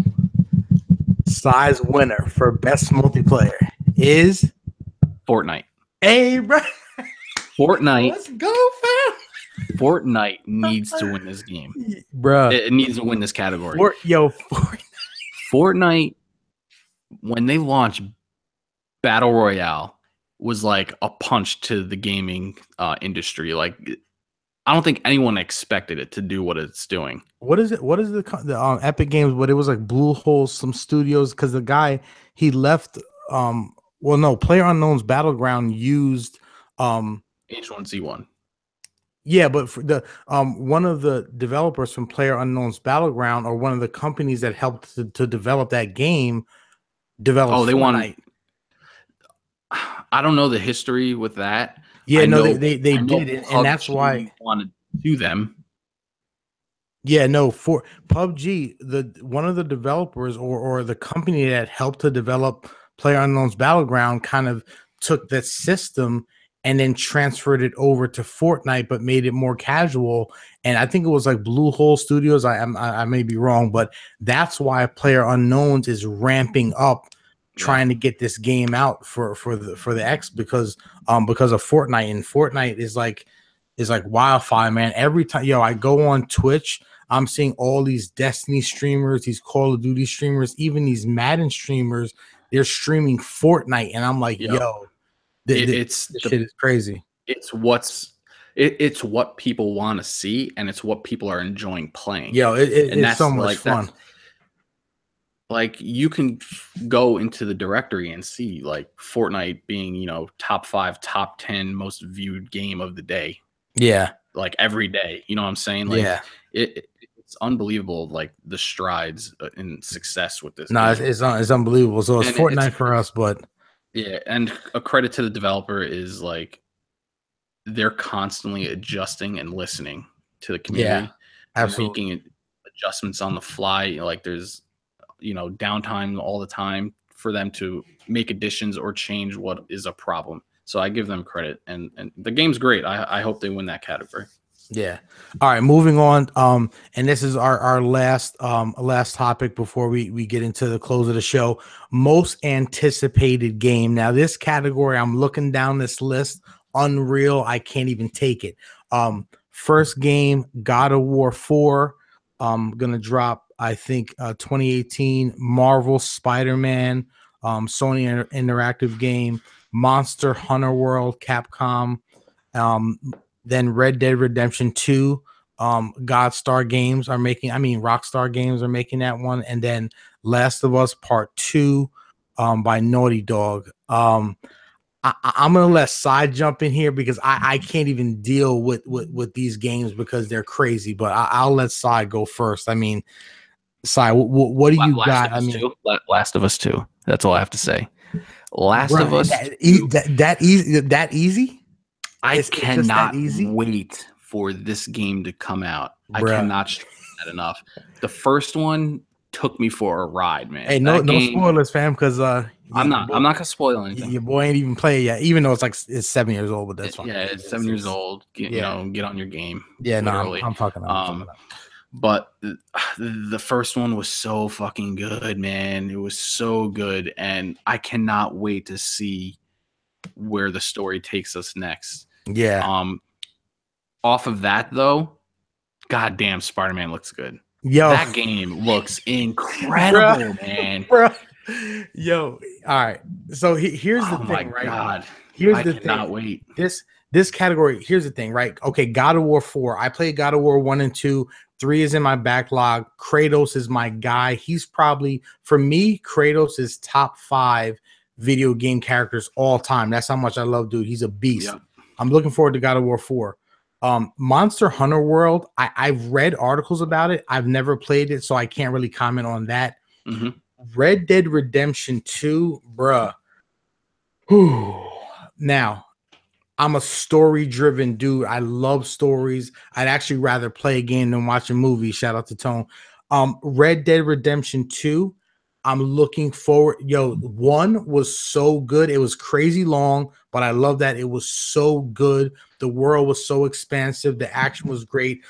Size winner for best multiplayer is Fortnite. Hey, bro. Fortnite. Let's go, fam. Fortnite needs to win this game, bro. It needs to win this category. Fortnite, when they launched Battle Royale, was like a punch to the gaming industry. Like, I don't think anyone expected it to do what it's doing. What is it? What is the Epic Games? But it was like Bluehole, some studios, because the guy, he left. Well, no, PlayerUnknown's Battleground used H1Z1. Yeah, but for the one of the developers from PlayerUnknown's Battleground, or one of the companies that helped to develop that game, developed. Oh, they Fortnite. I don't know the history with that. Yeah, they did it, and that's why wanted to sue them. Yeah, no, for PUBG, one of the developers or the company that helped to develop PlayerUnknown's Battleground kind of took that system and then transferred it over to Fortnite, but made it more casual. And I think it was like Bluehole Studios. I may be wrong, but that's why PlayerUnknown's is ramping up, trying to get this game out for the X, because of Fortnite. And Fortnite is like wildfire, man. Every time I go on Twitch, I'm seeing all these Destiny streamers, these Call of Duty streamers, even these Madden streamers. They're streaming Fortnite, and I'm like, this shit is crazy. It's what people want to see, and it's what people are enjoying playing. It's so much fun. Like, you can go into the directory and see like Fortnite being, top 5, top 10 most viewed game of the day. Yeah. Like every day, you know what I'm saying? Like, it's unbelievable, like the strides in success with this. No, it's unbelievable. So it's Fortnite for us, but yeah, and a credit to the developer is like they're constantly adjusting and listening to the community. Yeah, absolutely. Making adjustments on the fly. Like, there's downtime all the time for them to make additions or change what is a problem. So I give them credit, and the game's great. I hope they win that category. Yeah. All right, moving on. And this is our last topic before we get into the close of the show. Most anticipated game. Now, this category, I'm looking down this list. Unreal. I can't even take it. First game, God of War 4. Gonna drop, I think, 2018. Marvel Spider-Man, Sony Interactive game, Monster Hunter World, Capcom. Then Red Dead Redemption 2, Rockstar Games are making that one. And then Last of Us Part 2 by Naughty Dog. I'm going to let Side jump in here because I can't even deal with these games because they're crazy. But I'll let Side go first. I mean, Side, what do you got? I mean, Last of Us 2. That's all I have to say. Last of Us that easy? I cannot wait for this game to come out. Bruh. I cannot stress that enough. The first one took me for a ride, man. Hey, no spoilers, fam, because I'm not gonna spoil anything. Your boy ain't even play it yet, even though it's 7 years old, but that's fine. Yeah, it's 7 years old. Get on your game. Yeah, literally. No, I'm fucking up. But the first one was so fucking good, man. It was so good, and I cannot wait to see where the story takes us next. Yeah. Off of that though, goddamn, Spider-Man looks good. Yo, that game looks incredible, man. Bro. Yo, all right. So here's the thing, right? God. Here's the thing. I cannot wait. This category. Here's the thing, right? Okay, God of War 4. I played God of War 1 and 2. 3 is in my backlog. Kratos is my guy. He's probably, for me, Kratos is top 5 video game characters all time. That's how much I love dude. He's a beast. Yeah. I'm looking forward to God of War 4. Monster Hunter World, I've read articles about it. I've never played it, so I can't really comment on that. Mm-hmm. Red Dead Redemption 2, bruh. Whew. Now, I'm a story-driven dude. I love stories. I'd actually rather play a game than watch a movie. Shout out to Tone. Red Dead Redemption 2, I'm looking forward. Yo, 1 was so good. It was crazy long, but I love that. It was so good. The world was so expansive. The action was great.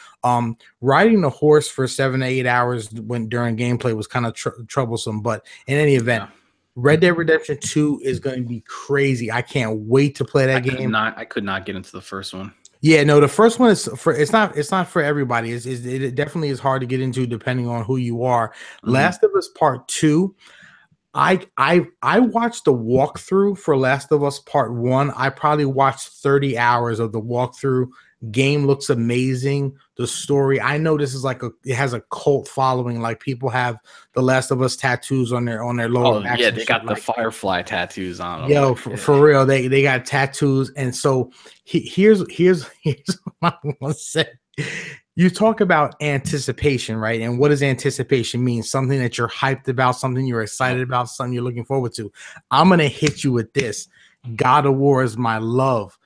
Riding the horse for 7 to 8 hours during gameplay was kind of troublesome. But in any event, Red Dead Redemption 2 is going to be crazy. I can't wait to play that game. I could not get into the first one. Yeah, no, the first one is it's not for everybody. It definitely is hard to get into depending on who you are. Mm-hmm. Last of Us Part 2. I watched the walkthrough for Last of Us Part 1. I probably watched 30 hours of the walkthrough. Game looks amazing. The story, I know this is it has a cult following. Like people have the Last of Us tattoos on their lower backs. Yeah, they got the Firefly tattoos on them. Yo, for real, they got tattoos. And so here's what I want to say. You talk about anticipation, right? And what does anticipation mean? Something that you're hyped about, something you're excited about, something you're looking forward to. I'm going to hit you with this. God of War is my love.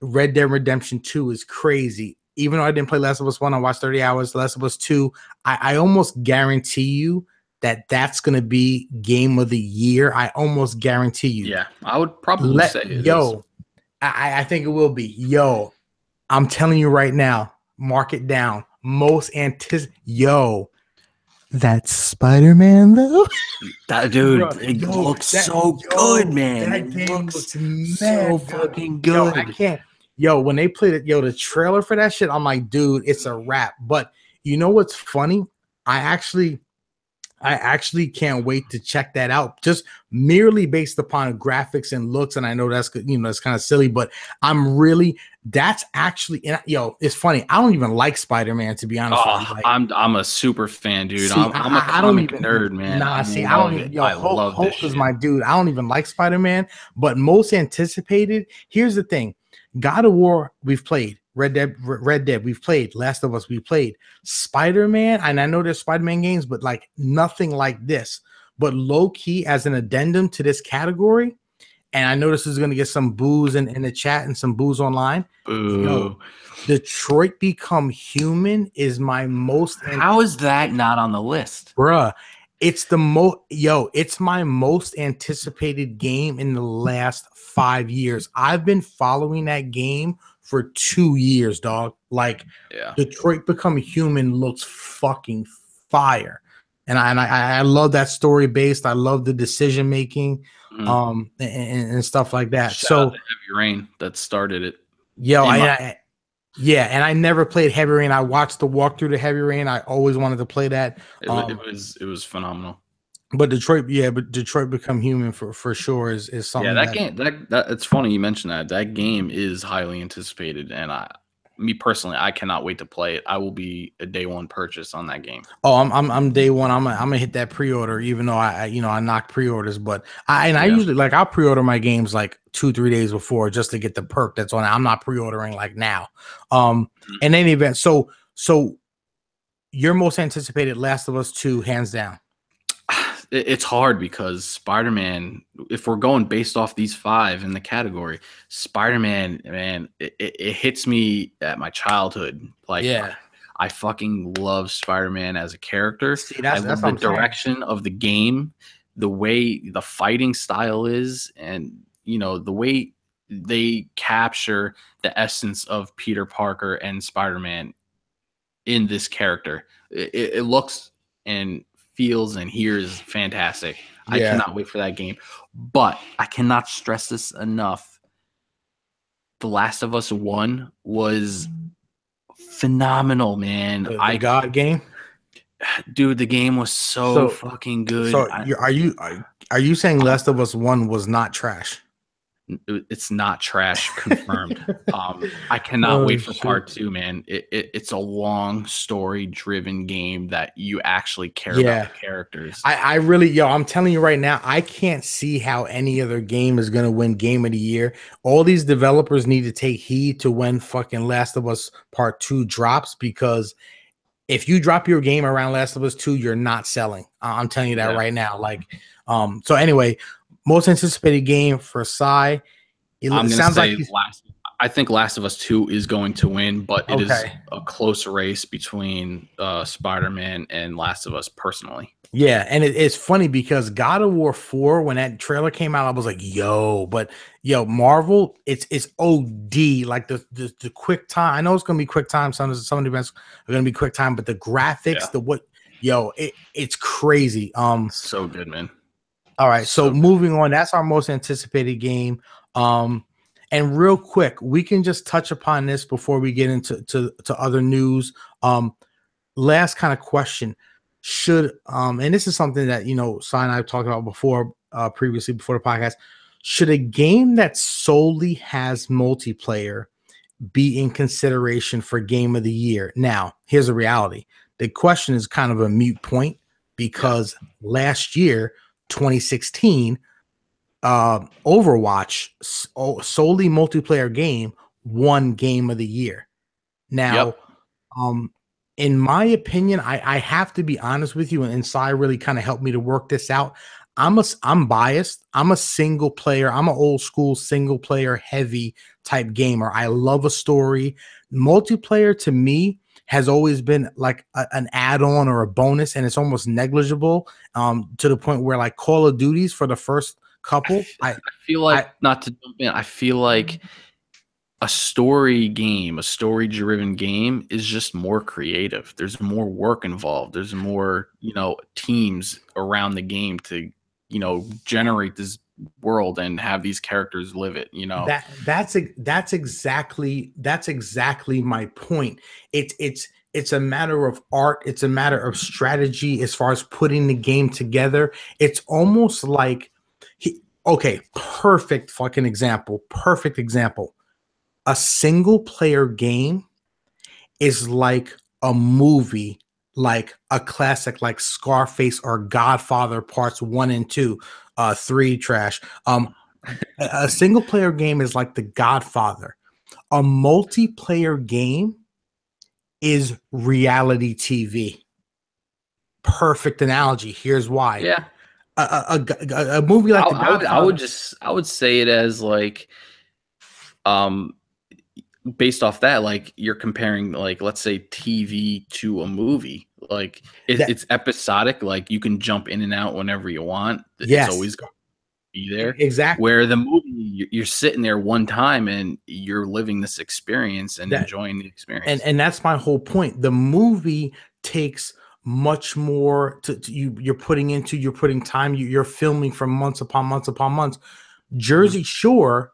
Red Dead Redemption 2 is crazy. Even though I didn't play Last of Us 1, I watched 30 hours. Last of Us 2, I almost guarantee you that's going to be game of the year. I almost guarantee you. Yeah, I would probably say it is. I think it will be. Yo, I'm telling you right now. Mark it down. Most that's Spider-Man though. That dude, it looks so good, man. That game looks so fucking good. I can't. When they played it, the trailer for that shit, I'm like, dude, it's a wrap. But you know what's funny? I actually can't wait to check that out, just merely based upon graphics and looks. And I know that's that's kind of silly, but that's actually, it's funny. I don't even like Spider-Man, to be honest with you. I'm a super fan, dude. I'm a comic nerd, man. I don't even. Hulk is my dude. I don't even like Spider-Man, but most anticipated. Here's the thing: God of War, we've played. Red Dead, we've played. Last of Us, we played. Spider-Man, and I know there's Spider-Man games, but nothing like this. But low key, as an addendum to this category, and I know this is going to get some boos in the chat and some boos online. Detroit Become Human is my most. How is that not on the list, bruh? It's my most anticipated game in the last 5 years. I've been following that game for 2 years, dog. Like, Yeah. Detroit Become Human looks fucking fire. And I love that story based. I love the decision making, and stuff like that. Shout out So, to Heavy Rain that started it. yeah, and I never played Heavy Rain. I watched the walkthrough to Heavy Rain. I always wanted to play that. It was phenomenal. But Detroit Become Human for sure is something. Yeah, that game that it's funny you mentioned that. That game is highly anticipated, and me personally, I cannot wait to play it. I will be a day one purchase on that game. Oh, I'm day one. I'm gonna hit that pre-order, even though I knock pre-orders, but I usually, like, I'll pre-order my games like 2-3 days before just to get the perk that's on it. I'm not pre-ordering like now. In any event, so your most anticipated Last of Us 2, hands down. It's hard because Spider-Man, if we're going based off these 5 in the category, Spider-Man, man, it hits me at my childhood. Like, Yeah. I fucking love Spider-Man as a character. See, I love the direction of the game, the way the fighting style is, and the way they capture the essence of Peter Parker and Spider-Man in this character. It looks and feels and hears fantastic. Yeah. I cannot wait for that game. But I cannot stress this enough. The Last of Us 1 was phenomenal, man. The God game? Dude, the game was so fucking good. So are you saying Last of Us 1 was not trash? It's not trash, confirmed. I cannot wait for part 2, man. It's a long story driven game that you actually care about the characters. I really, I'm telling you right now, I can't see how any other game is going to win Game of the Year. All these developers need to take heed to when fucking Last of Us Part 2 drops, because if you drop your game around Last of Us 2, you're not selling. I'm telling you that right now. Like, so anyway, most anticipated game for Cy. I'm going to say I think Last of Us 2 is going to win, but it is a close race between Spider-Man and Last of Us personally. Yeah, and it's funny because God of War 4, when that trailer came out, I was like, Marvel, it's OD. Like the quick time. I know it's gonna be quick time. Some of the events are gonna be quick time, but the graphics, it's crazy. So good, man. All right, so moving on, that's our most anticipated game. And real quick, we can just touch upon this before we get into other news. Last kind of question. Should and this is something that Cy and I have talked about before, previously before the podcast. Should a game that solely has multiplayer be in consideration for Game of the Year? Now, here's a reality. The question is kind of a moot point because last year, 2016, Overwatch, solely multiplayer game, won Game of the Year. Now, in my opinion, I have to be honest with you, and Cy really kind of helped me to work this out. I'm biased. I'm a single player. I'm an old school single player heavy type gamer. I love a story. Multiplayer to me has always been like an add-on or a bonus, and it's almost negligible, to the point where, like, Call of Duties for the first couple, I feel like, not to jump in, I feel like a story-driven game is just more creative. There's more work involved. There's more, teams around the game to, generate this world and have these characters live it. That's exactly my point. It's a matter of art. It's a matter of strategy as far as putting the game together. It's almost like, perfect fucking example. Perfect example. A single player game is like a movie, like a classic, like Scarface or Godfather Parts 1 and 2, 3 trash. A single player game is like The Godfather. A multiplayer game is reality TV. Perfect analogy. Here's why. Yeah. A movie like The Godfather. I would say it as like, based off that, like, you're comparing, like, let's say TV to a movie. like it's episodic. Like you can jump in and out whenever you want. Yes. It's always going to be there. Exactly. Where the movie, you're sitting there one time and you're living this experience and enjoying the experience. And that's my whole point. The movie takes much more to you're putting time, you're filming for months upon months upon months. Jersey Shore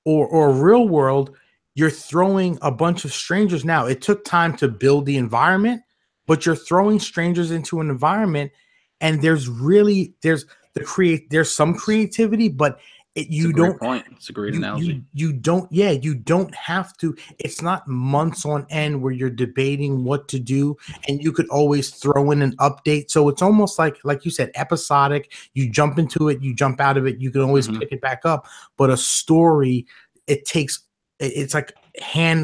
or Real World, you're throwing a bunch of strangers. Now, it took time to build the environment, but you're throwing strangers into an environment, and there's some creativity, but you don't. Point. It's a great analogy. You don't have to. It's not months on end where you're debating what to do, and you could always throw in an update. So it's almost like you said, episodic. You jump into it, you jump out of it. You can always pick it back up. But a story, it's like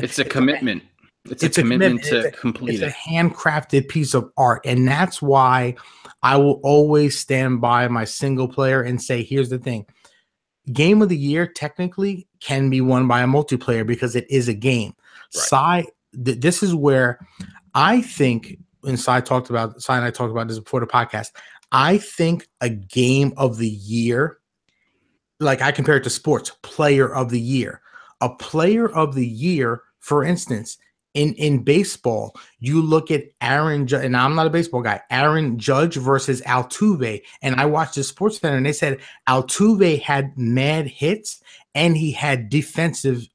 It's a commitment. It's a commitment to complete it. It's a handcrafted piece of art, and that's why I will always stand by my single player and say, here's the thing. Game of the year technically can be won by a multiplayer because it is a game. Right. This is where I think, and Sai and I talked about this before the podcast. I think a game of the year, like I compare it to sports, player of the year. A player of the year, for instance, in baseball, you look at Aaron Judge, and I'm not a baseball guy, Aaron Judge versus Altuve. And I watched the Sports Center, and they said Altuve had mad hits and he had defensive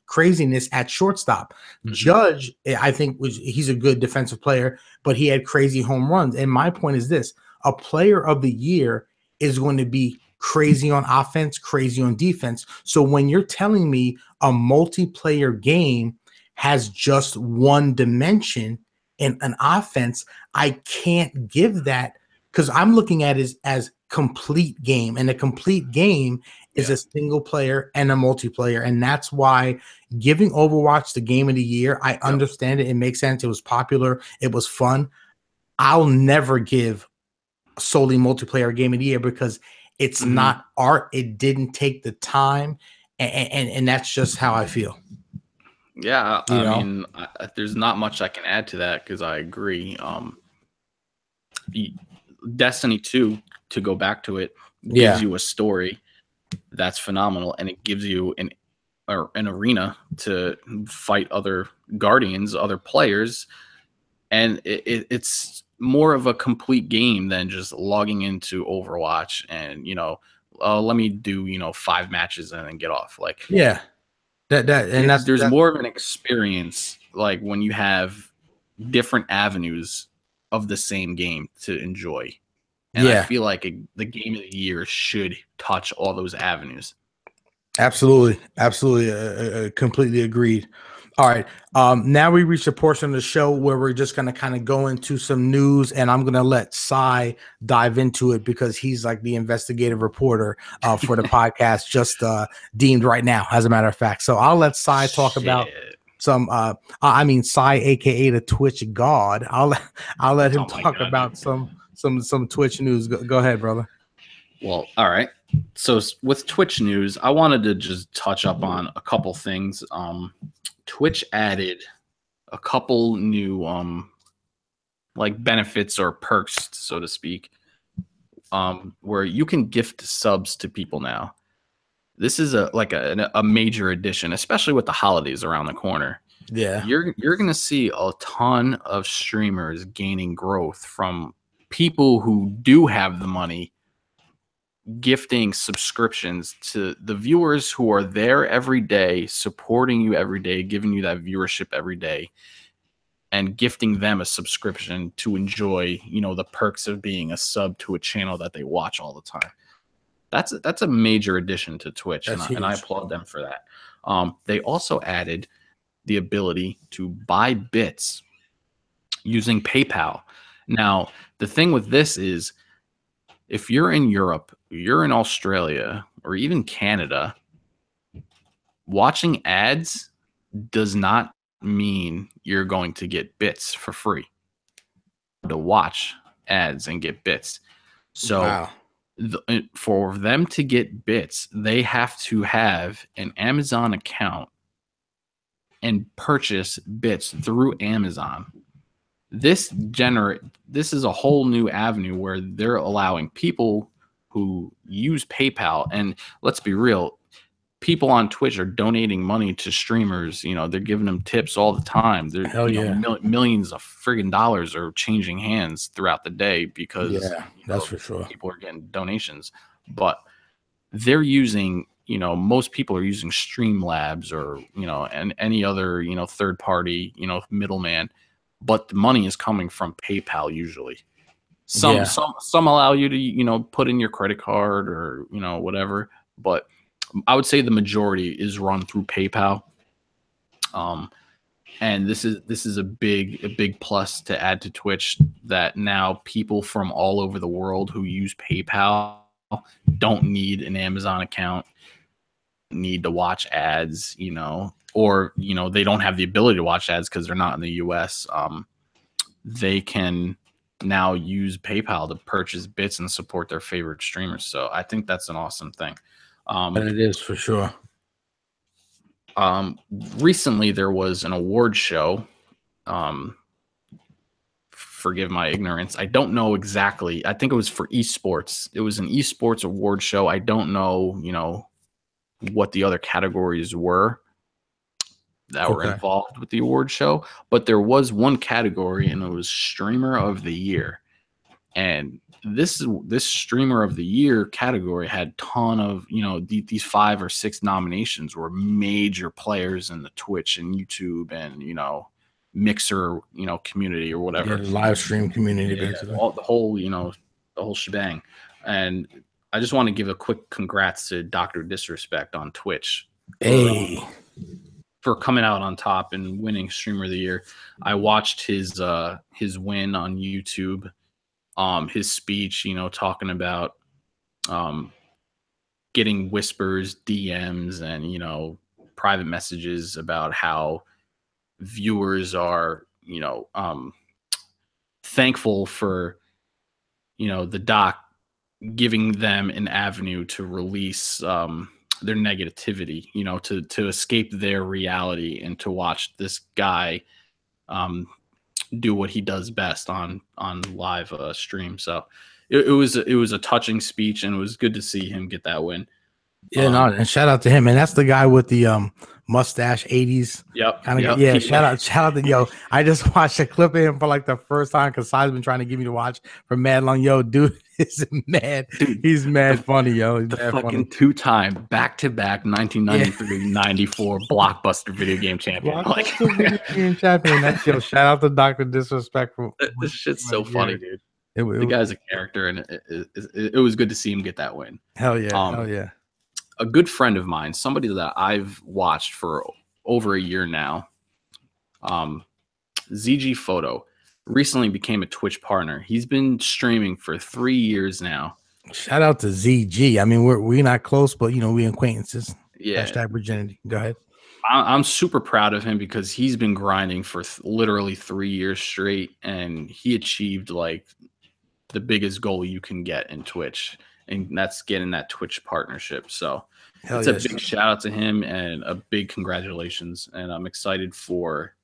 craziness at shortstop. Judge, I think he's a good defensive player, but he had crazy home runs. And my point is this: a player of the year is going to be crazy on offense, crazy on defense. So when you're telling me a multiplayer game has just one dimension in an offense, I can't give that, because I'm looking at it as complete game, and a complete game is a single player and a multiplayer. And that's why giving Overwatch the game of the year, I understand it. It makes sense. It was popular. It was fun. I'll never give solely multiplayer game of the year because it's not art. It didn't take the time. And that's just how I feel. Yeah, I mean, there's not much I can add to that because I agree. Destiny 2, to go back to it, gives you a story that's phenomenal, and it gives you an arena to fight other Guardians, other players, and it's more of a complete game than just logging into Overwatch and let me do 5 matches and then get off. Like there's more of an experience, like when you have different avenues of the same game to enjoy. And I feel like the game of the year should touch all those avenues. Absolutely. Completely agreed. All right. Now we reached a portion of the show where we're just going to kind of go into some news, and I'm going to let Sai dive into it because he's like the investigative reporter for the podcast, just deemed right now, as a matter of fact. So I'll let Sai talk about some, Sai, aka the Twitch God. I'll let him talk about some Twitch news. Go ahead, brother. Well, all right. So with Twitch news, I wanted to just touch up on a couple things. Twitch added a couple new like benefits or perks, so to speak, where you can gift subs to people now. This is a major addition, especially with the holidays around the corner. Yeah, you're gonna see a ton of streamers gaining growth from people who do have the money, gifting subscriptions to the viewers who are there every day, supporting you every day, giving you that viewership every day, and gifting them a subscription to enjoy, the perks of being a sub to a channel that they watch all the time. That's a major addition to Twitch, and I applaud them for that. They also added the ability to buy bits using PayPal. Now, the thing with this is, if you're in Europe, you're in Australia, or even Canada, watching ads does not mean you're going to get bits for free. To watch ads and get bits. So for them to get bits, they have to have an Amazon account and purchase bits through Amazon. this is a whole new avenue where they're allowing people who use PayPal, and let's be real, people on Twitch are donating money to streamers. You know, they're giving them tips all the time. They're, Hell yeah. Millions of friggin' dollars are changing hands throughout the day because that's for sure. People are getting donations, but they're using, most people are using Streamlabs or, and any other, third party, middleman, but the money is coming from PayPal usually. Some allow you to, put in your credit card or, whatever, but I would say the majority is run through PayPal. And this is a big plus to add to Twitch, that now people from all over the world who use PayPal don't need an Amazon account, need to watch ads, or, they don't have the ability to watch ads because they're not in the US. They can now use PayPal to purchase bits and support their favorite streamers. So I think that's an awesome thing. It is for sure. Recently there was an award show. Forgive my ignorance. I don't know exactly. I think it was for esports. It was an esports award show. I don't know, what the other categories were that were involved with the award show, but there was one category, and it was Streamer of the Year. And this Streamer of the Year category had ton of, these 5 or 6 nominations were major players in the Twitch and YouTube and, Mixer, community or whatever. The live stream community, basically. The whole shebang. And I just want to give a quick congrats to Dr. Disrespect on Twitch. For coming out on top and winning Streamer of the Year. I watched his win on YouTube. His speech, talking about getting whispers, DMs, and private messages about how viewers are thankful for the doc giving them an avenue to release their negativity, to escape their reality and to watch this guy do what he does best on live stream. So it was a touching speech, and it was good to see him get that win. And shout out to him. And that's the guy with the mustache 80s. Yep. Yeah. Shout out to I just watched a clip of him for like the first time because Si's been trying to get me to watch for mad long. Dude is mad. Dude, he's mad funny, yo. He's the mad fucking 2-time back-to-back 1993-94 blockbuster video game champion. Video game champion. That's shout out to Dr. Disrespectful. This shit's so funny, dude. The guy's a character, and it was good to see him get that win. Hell yeah. Hell yeah. A good friend of mine, somebody that I've watched for over a year now, ZG Photo, recently became a Twitch partner. He's been streaming for 3 years now. Shout out to ZG. I mean, we're not close, but we acquaintances. Yeah. Hashtag virginity. Go ahead. I'm super proud of him because he's been grinding for literally 3 years straight, and he achieved like the biggest goal you can get in Twitch, and that's getting that Twitch partnership. So it's a big shout out to him and a big congratulations. And I'm excited for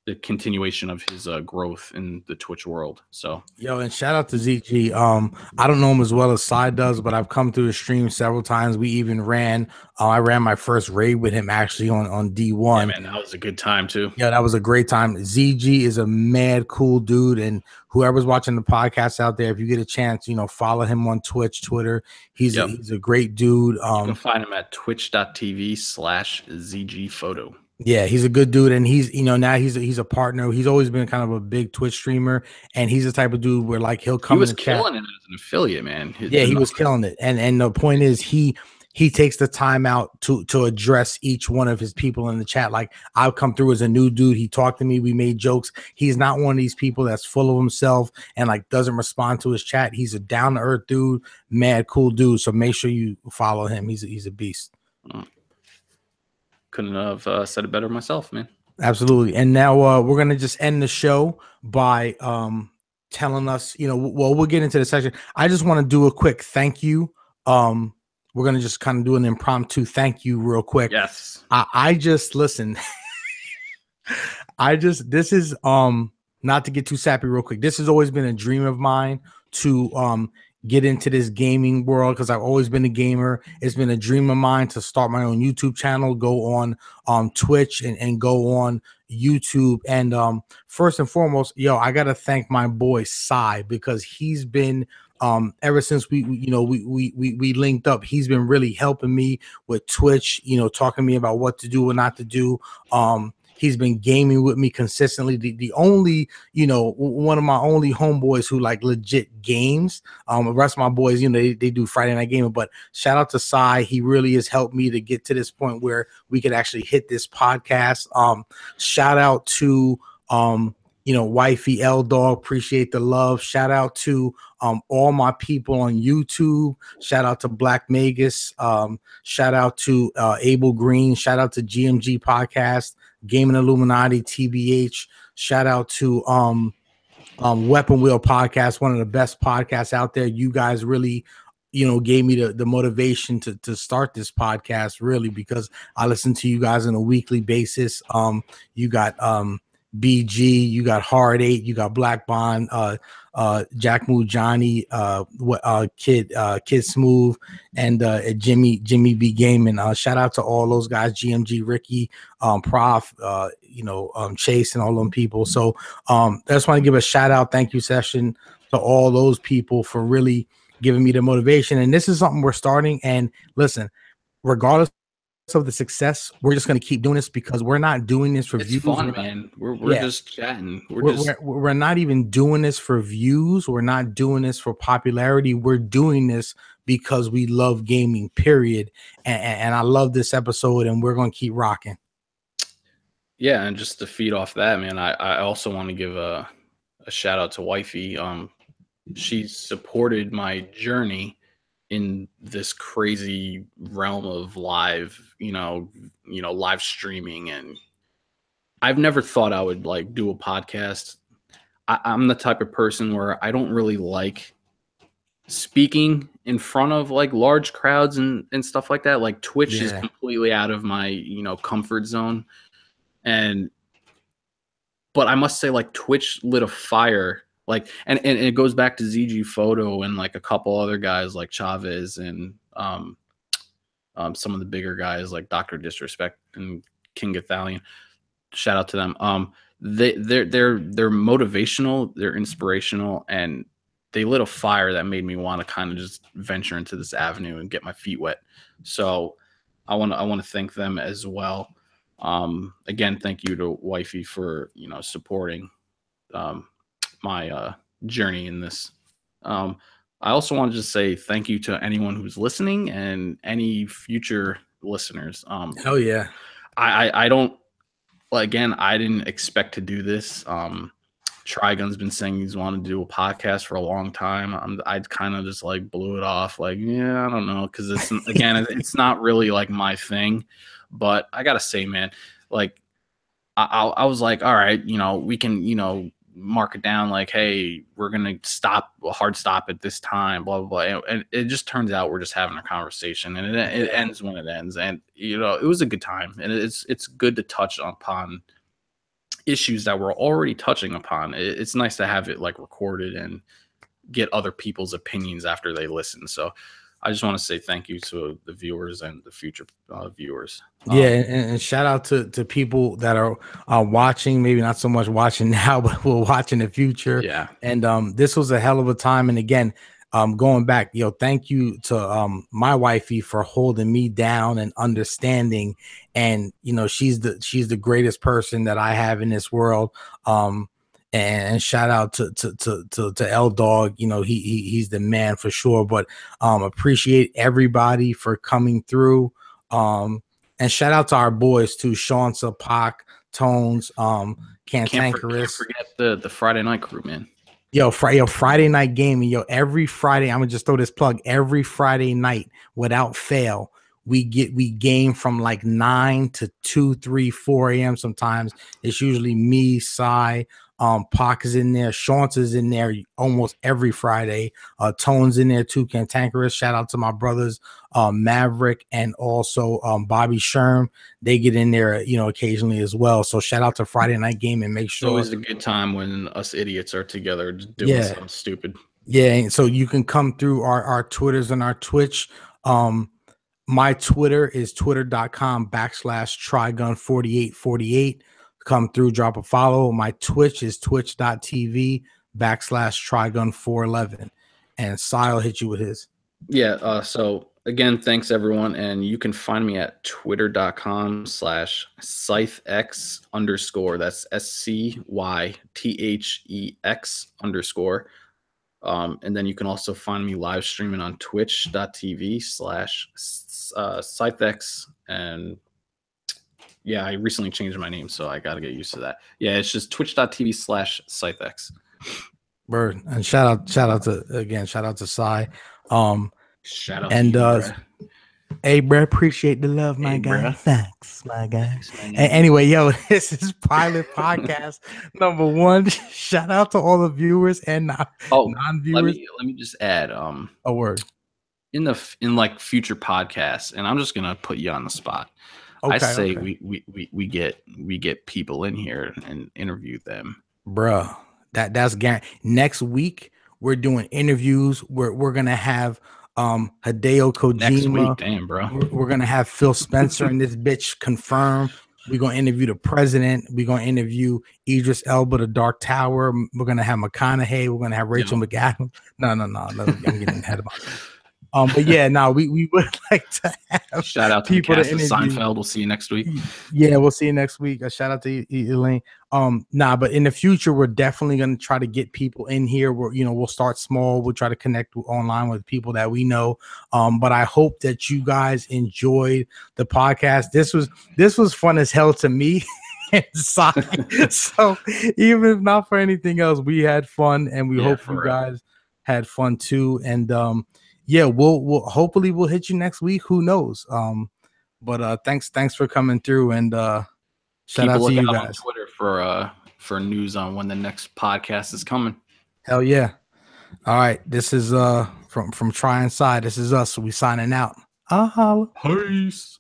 the continuation of his growth in the Twitch world. So and shout out to ZG. I don't know him as well as Side does, but I've come through his stream several times. We even ran I ran my first raid with him actually on D1. Yeah, man, that was a good time too. Yeah, that was a great time. ZG is a mad cool dude, and whoever's watching the podcast out there, if you get a chance, follow him on Twitch, Twitter. He's a great dude. You can find him at twitch.tv/ZG Photo. Yeah, he's a good dude, and he's now he's a partner. He's always been kind of a big Twitch streamer, and he's the type of dude where like he'll come. He was killing it as an affiliate, man. He was killing it, and the point is he takes the time out to address each one of his people in the chat. Like I've come through as a new dude. He talked to me. We made jokes. He's not one of these people that's full of himself and like doesn't respond to his chat. He's a down to earth dude, mad cool dude. So make sure you follow him. He's a beast. Couldn't have said it better myself, man. Absolutely. And now we're gonna just end the show by telling us, we'll get into the section. I just want to do a quick thank you. We're gonna just kind of do an impromptu thank you real quick. Yes. I just listen. This is not to get too sappy real quick, this has always been a dream of mine to get into this gaming world, because I've always been a gamer. It's been a dream of mine to start my own YouTube channel, go on Twitch and go on YouTube. And first and foremost, yo, I gotta thank my boy Sai, because he's been ever since we linked up, he's been really helping me with Twitch, talking to me about what to do and not to do. He's been gaming with me consistently. The only, one of my only homeboys who like legit games. The rest of my boys, they do Friday night gaming. But shout out to Sai. He really has helped me to get to this point where we could actually hit this podcast. Shout out to wifey L Dog. Appreciate the love. Shout out to all my people on YouTube. Shout out to Black Magus. Shout out to Abel Green. Shout out to GMG Podcast, Gaming Illuminati, TBH. Shout out to Weapon Wheel Podcast, one of the best podcasts out there. You guys really, gave me the motivation to start this podcast, really, because I listen to you guys on a weekly basis. You got BG, you got Hard 8, you got Black Bond, Jack Moo Johnny, Kid Smooth, and Jimmy B Gaming. Shout out to all those guys, GMG, Ricky, Prof, Chase, and all them people. So I just want to give a shout out, thank you session to all those people for really giving me the motivation. And this is something we're starting. And listen, regardless of the success, we're just going to keep doing this, because we're not doing this for views. Fun, man. We're just chatting. We're not even doing this for views. We're not doing this for popularity. We're doing this because we love gaming, period. And I love this episode, and we're going to keep rocking. Yeah, and just to feed off that, man, I also want to give a shout out to Wifey. She supported my journey in this crazy realm of live, live streaming. And I've never thought I would like do a podcast. I'm the type of person where I don't really like speaking in front of like large crowds and stuff like that. Like Twitch is completely out of my, comfort zone. But I must say, like, Twitch lit a fire. Like, and it goes back to ZG Photo and like a couple other guys like Chavez and some of the bigger guys like Dr. Disrespect and King Gathalion. Shout out to them. They're motivational, they're inspirational, and they lit a fire that made me want to kind of just venture into this avenue and get my feet wet. So I want to thank them as well. Again, thank you to Wifey for supporting my journey in this. I also want to just say thank you to anyone who's listening and any future listeners. Hell yeah. I don't, again, I didn't expect to do this. Trigun's been saying he's wanted to do a podcast for a long time. I kind of just like blew it off. Like, yeah, I don't know. Cause it's, again, it's not really like my thing, but I gotta say, man, like I was like, all right, we can, mark it down like, hey, we're gonna hard stop at this time, blah blah blah, and it just turns out we're just having a conversation, and it ends when it ends, and it was a good time, and it's good to touch upon issues that we're already touching upon. It's nice to have it like recorded and get other people's opinions after they listen. So I just want to say thank you to the viewers and the future viewers. Yeah, and shout out to people that are watching, maybe not so much watching now, but will watch in the future. Yeah. And this was a hell of a time. And again, going back, thank you to my wifey for holding me down and understanding. And she's the greatest person that I have in this world. And shout out to L Dog. He's the man for sure. But appreciate everybody for coming through. And shout out to our boys too, Sean Sapak, Tones, Cantankerous. Can't forget the Friday night crew, man. Friday night gaming. Every Friday, I'm gonna just throw this plug. Every Friday night, without fail, we game from like 9 to 2, 3, 4 a.m. Sometimes it's usually me, Sai, Pac is in there, Shantz is in there almost every Friday. Tone's in there too, Cantankerous. Shout out to my brothers, Maverick and also Bobby Sherm. They get in there, occasionally as well. So shout out to Friday Night Game and make sure. It's always a good time when us idiots are together just doing something stupid. Yeah, so you can come through our Twitters and our Twitch. My Twitter is twitter.com/Trigun4848. Come through, drop a follow. My Twitch is twitch.tv/Trigun411. And Sile hit you with his. Yeah. So again, thanks everyone. And you can find me at twitter.com/ScytheX_. That's SCYTHEX_. And then you can also find me live streaming on twitch.tv/ScytheX. And yeah, I recently changed my name, so I got to get used to that. Yeah, it's just twitch.tv/ScytheX. Bird. And shout out to Cy. Shout out to you, bruh. Hey, bro, appreciate the love, my guy. Bruh. Thanks, my guy. Anyway, yo, this is Pilot Podcast number 1. Shout out to all the viewers and non-viewers. Let me just add a word in like future podcasts, and I'm just gonna put you on the spot. Okay, I say we get people in here and interview them, bruh. That's guaranteed. Next week we're doing interviews. We're gonna have Hideo Kojima. Next week, damn, bro. We're gonna have Phil Spencer and this bitch confirmed. We're gonna interview the president. We're gonna interview Idris Elba, the Dark Tower. We're gonna have McConaughey. We're gonna have Rachel McAdams. No. I'm getting ahead of myself. But yeah, we would like to have shout out to people. The cast of Seinfeld. We'll see you next week. Yeah, we'll see you next week. A shout out to Elaine. But in the future, we're definitely gonna try to get people in here. We'll start small. We'll try to connect online with people that we know. But I hope that you guys enjoyed the podcast. This was fun as hell to me. So even if not for anything else, we had fun, and we hope you guys had fun too. And yeah, we'll hopefully we'll hit you next week. Who knows? But thanks for coming through, and shout out to you guys. On Twitter for news on when the next podcast is coming. Hell yeah! All right, this is from Try Inside. This is us. We signing out. Peace.